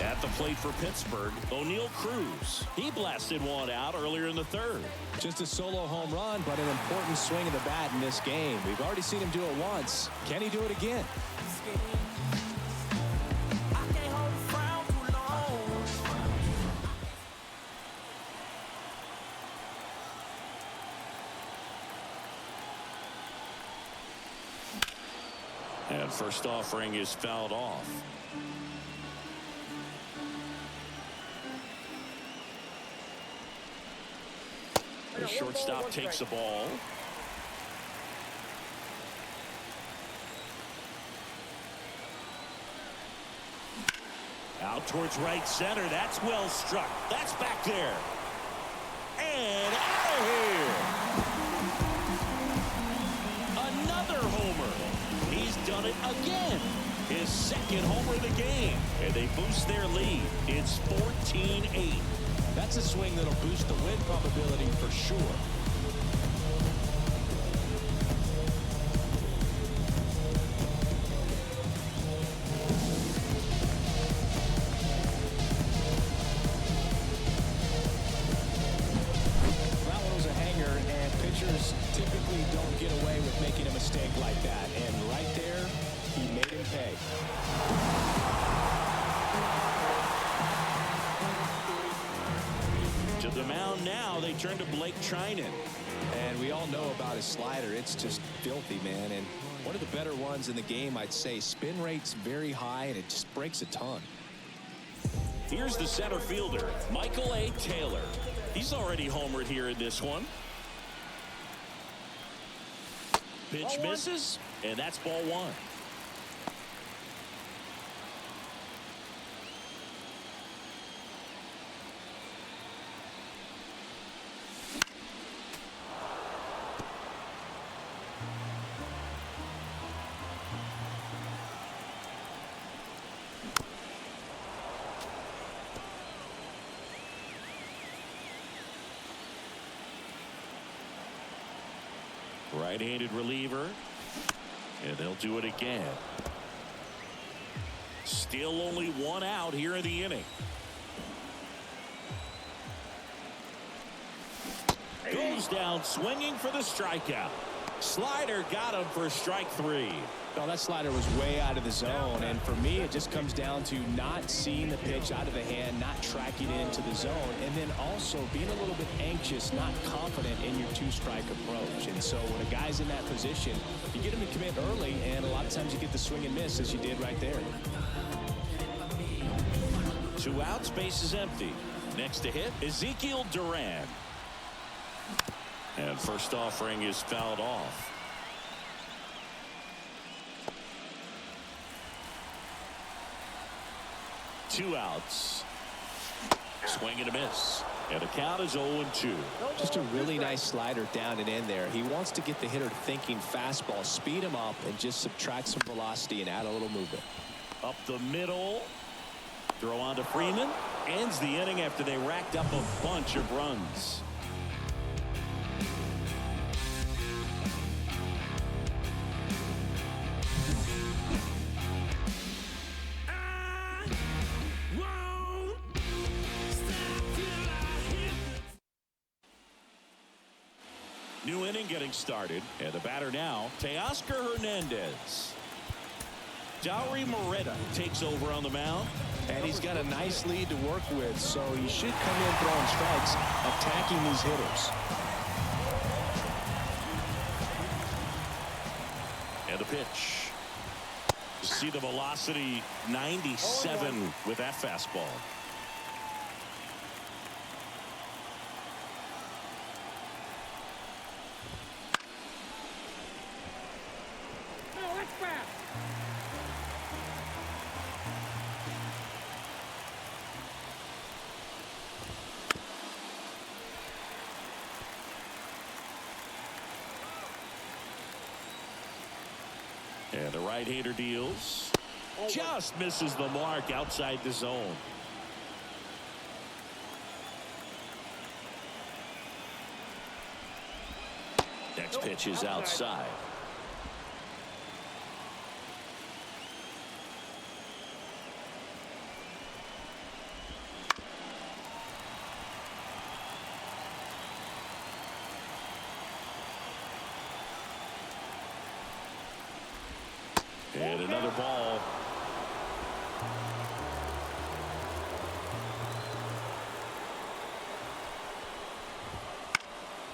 At the plate for Pittsburgh, O'Neal Cruz. He blasted one out earlier in the third. Just a solo home run, but an important swing of the bat in this game. We've already seen him do it once. Can he do it again? And first offering is fouled off. The shortstop takes the ball. Out towards right center. That's well struck. That's back there. And out of here. Another homer. He's done it again. His second homer of the game. And they boost their lead. It's 14-8. That's a swing that'll boost the win probability for sure. Typically don't get away with making a mistake like that, and right there he made him pay. To the mound now. They turn to Blake Trinan, and we all know about his slider. It's just filthy, man, and one of the better ones in the game. I'd say spin rate's very high, and it just breaks a ton. Here's the center fielder, Michael A. Taylor. He's already homered here in this one. Pitch misses, and that's ball one. Right-handed reliever, and they'll do it again. Still only one out here in the inning. Goes down swinging for the strikeout. Slider got him for strike three. Well, that slider was way out of the zone, and for me it just comes down to not seeing the pitch out of the hand, not tracking into the zone, and then also being a little bit anxious, not confident in your two-strike approach. And so when a guy's in that position, you get him to commit early, and a lot of times you get the swing and miss, as you did right there. 2 outs, base is empty. Next to hit, Ezequiel Duran. And first offering is fouled off. Two outs. Swing and a miss. And the count is 0-2. Just a really nice slider down and in there. He wants to get the hitter thinking fastball, speed him up, and just subtract some velocity and add a little movement. Up the middle. Throw on to Freeman. Ends the inning after they racked up a bunch of runs. New inning getting started, and the batter now, Teoscar Hernandez. Dauri Moreta takes over on the mound. And he's got a nice lead to work with, so he should come in throwing strikes, attacking these hitters. And the pitch. See the velocity, 97 with that fastball. And the right-hander deals. Just misses the mark outside the zone. Next pitch is outside. And another ball.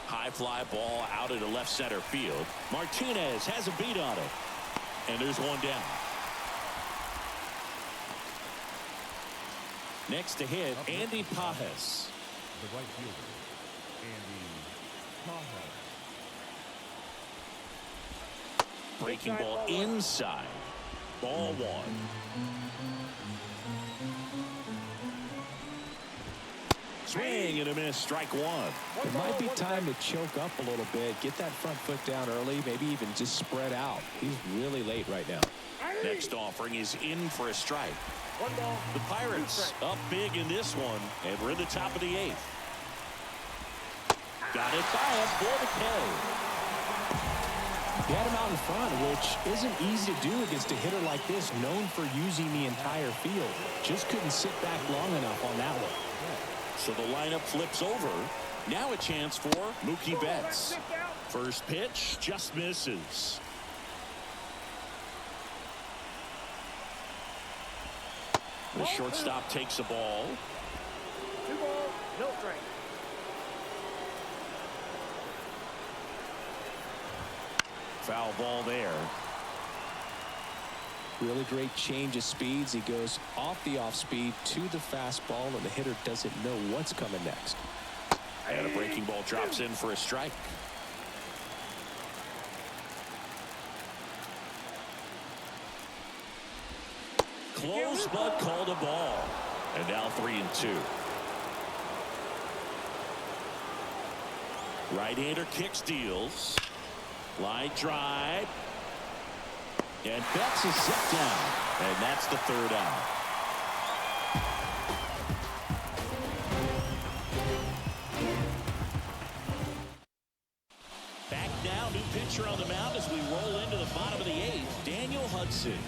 High fly ball out into left center field. Martinez has a beat on it. And there's one down. Next to hit, Andy Pajes. The right fielder, Andy Breaking ball inside. Ball one. Swing and a miss. Strike one. It might be time to choke up a little bit. Get that front foot down early. Maybe even just spread out. He's really late right now. Next offering is in for a strike. The Pirates up big in this one, and we're in the top of the 8th. Got it by him for the K. He had him out in front, which isn't easy to do against a hitter like this, known for using the entire field. Just couldn't sit back long enough on that one. So the lineup flips over. Now a chance for Mookie Betts. First pitch just misses. The shortstop takes a ball. 2 balls, no strike. Foul ball there. Really great change of speeds. He goes off the off speed to the fastball, and the hitter doesn't know what's coming next. And a breaking ball drops in for a strike. Close, but called a ball. And now 3-2. Right-hander kick steals. Line drive. And Betts is set down. And that's the 3rd out. Back now, new pitcher on the mound as we roll into the bottom of the 8th. Daniel Hudson.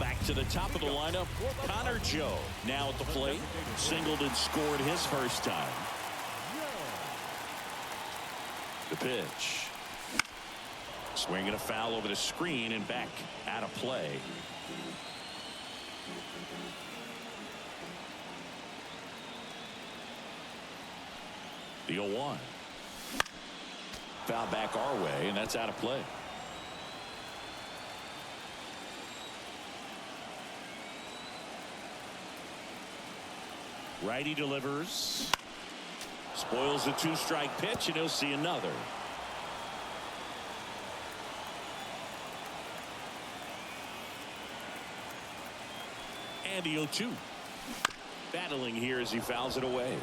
Back to the top of the lineup, Connor Joe now at the plate. Singled and scored his first time. The pitch. Swinging a foul over the screen and back out of play. The 0-1. Foul back our way, and that's out of play. Righty delivers. Spoils the 2-strike pitch, and he'll see another. And the 0-2. Battling here as he fouls it away.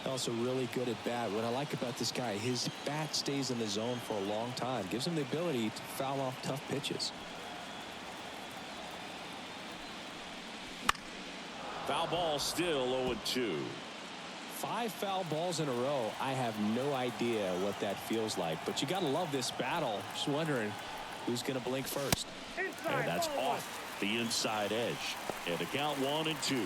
Also really good at bat. What I like about this guy, his bat stays in the zone for a long time. Gives him the ability to foul off tough pitches. Foul ball still 0-2. 5 foul balls in a row. I have no idea what that feels like, but you got to love this battle. Just wondering who's going to blink first. And that's off the inside edge. And to count 1-2.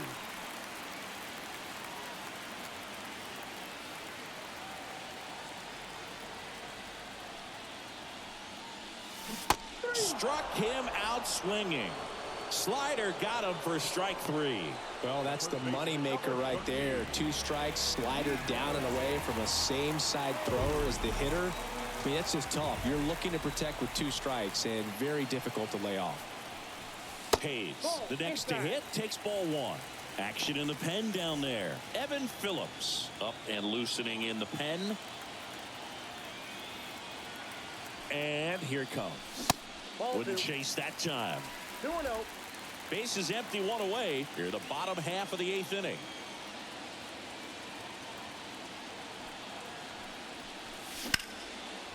Struck him out swinging. Slider got him for strike 3. Well, that's the money maker right there. 2 strikes, slider down and away from a same side thrower as the hitter. I mean, that's just tough. You're looking to protect with 2 strikes and very difficult to lay off. Hayes, the next to hit, takes ball 1. Action in the pen down there. Evan Phillips up and loosening in the pen. And here it comes. Wouldn't chase that time. 2-0. Base is empty, 1 away. Here the bottom half of the 8th inning.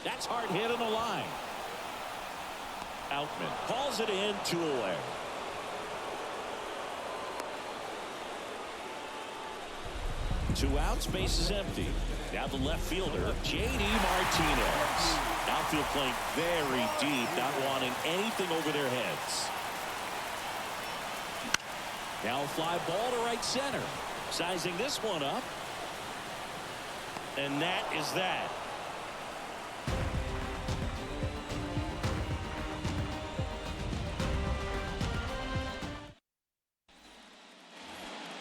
That's hard hit on the line. Outman calls it in, 2 away. Two outs, base is empty. Now the left fielder, J.D. Martinez. Outfield playing very deep, not wanting anything over their heads. Now a fly ball to right center. Sizing this one up. And that is that.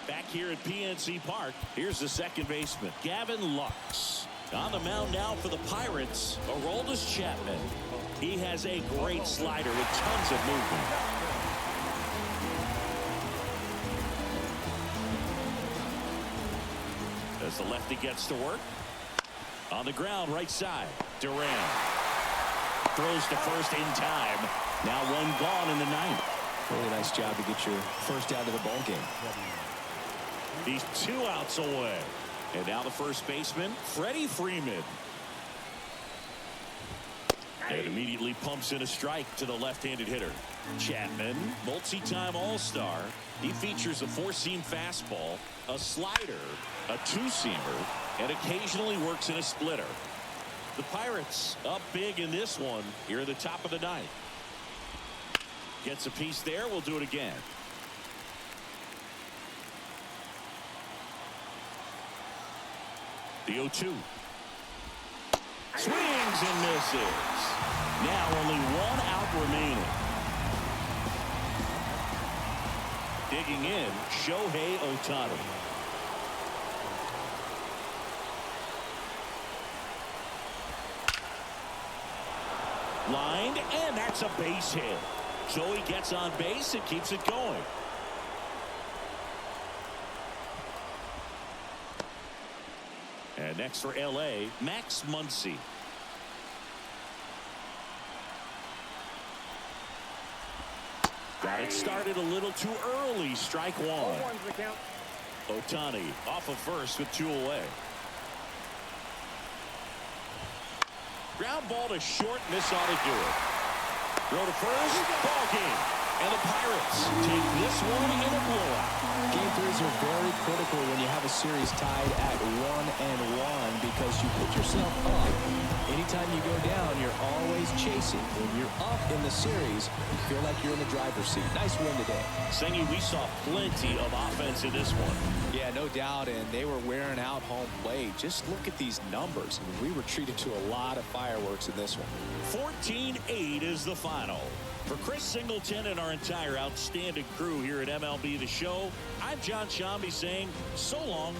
Back here at PNC Park, here's the second baseman, Gavin Lux. On the mound now for the Pirates, Aroldis Chapman. He has a great slider with tons of movement. As the lefty gets to work, On the ground, right side. Duran throws to first in time. Now one gone in the ninth. Really nice job to get your first out of the ball game. He's 2 outs away. And now the first baseman, Freddie Freeman. And immediately pumps in a strike to the left-handed hitter. Chapman, multi-time All-Star. He features a 4-seam fastball, a slider, a 2-seamer, and occasionally works in a splitter. The Pirates up big in this one here at the top of the ninth. Gets a piece there. We'll do it again. The 0-2. Swings and misses. Now only 1 out remaining. Digging in, Shohei Ohtani. Lined, and that's a base hit. So he gets on base and keeps it going. And next for LA, Max Muncy. Got it started a little too early. Strike 1. Ohtani off of first with 2 away. Ground ball to short, and this ought to do it. Throw to first, ball game. And the Pirates take this one in a blowout. Game 3s are very critical when you have a series tied at 1-1 because you put yourself up. Anytime you go down, you're always chasing. When you're up in the series, you feel like you're in the driver's seat. Nice win today. Sengi, we saw plenty of offense in this one. Yeah, no doubt, and they were wearing out home plate. Just look at these numbers. I mean, we were treated to a lot of fireworks in this one. 14-8 is the final. For Chris Singleton and our entire outstanding crew here at MLB The Show, I'm John Shambi saying so long.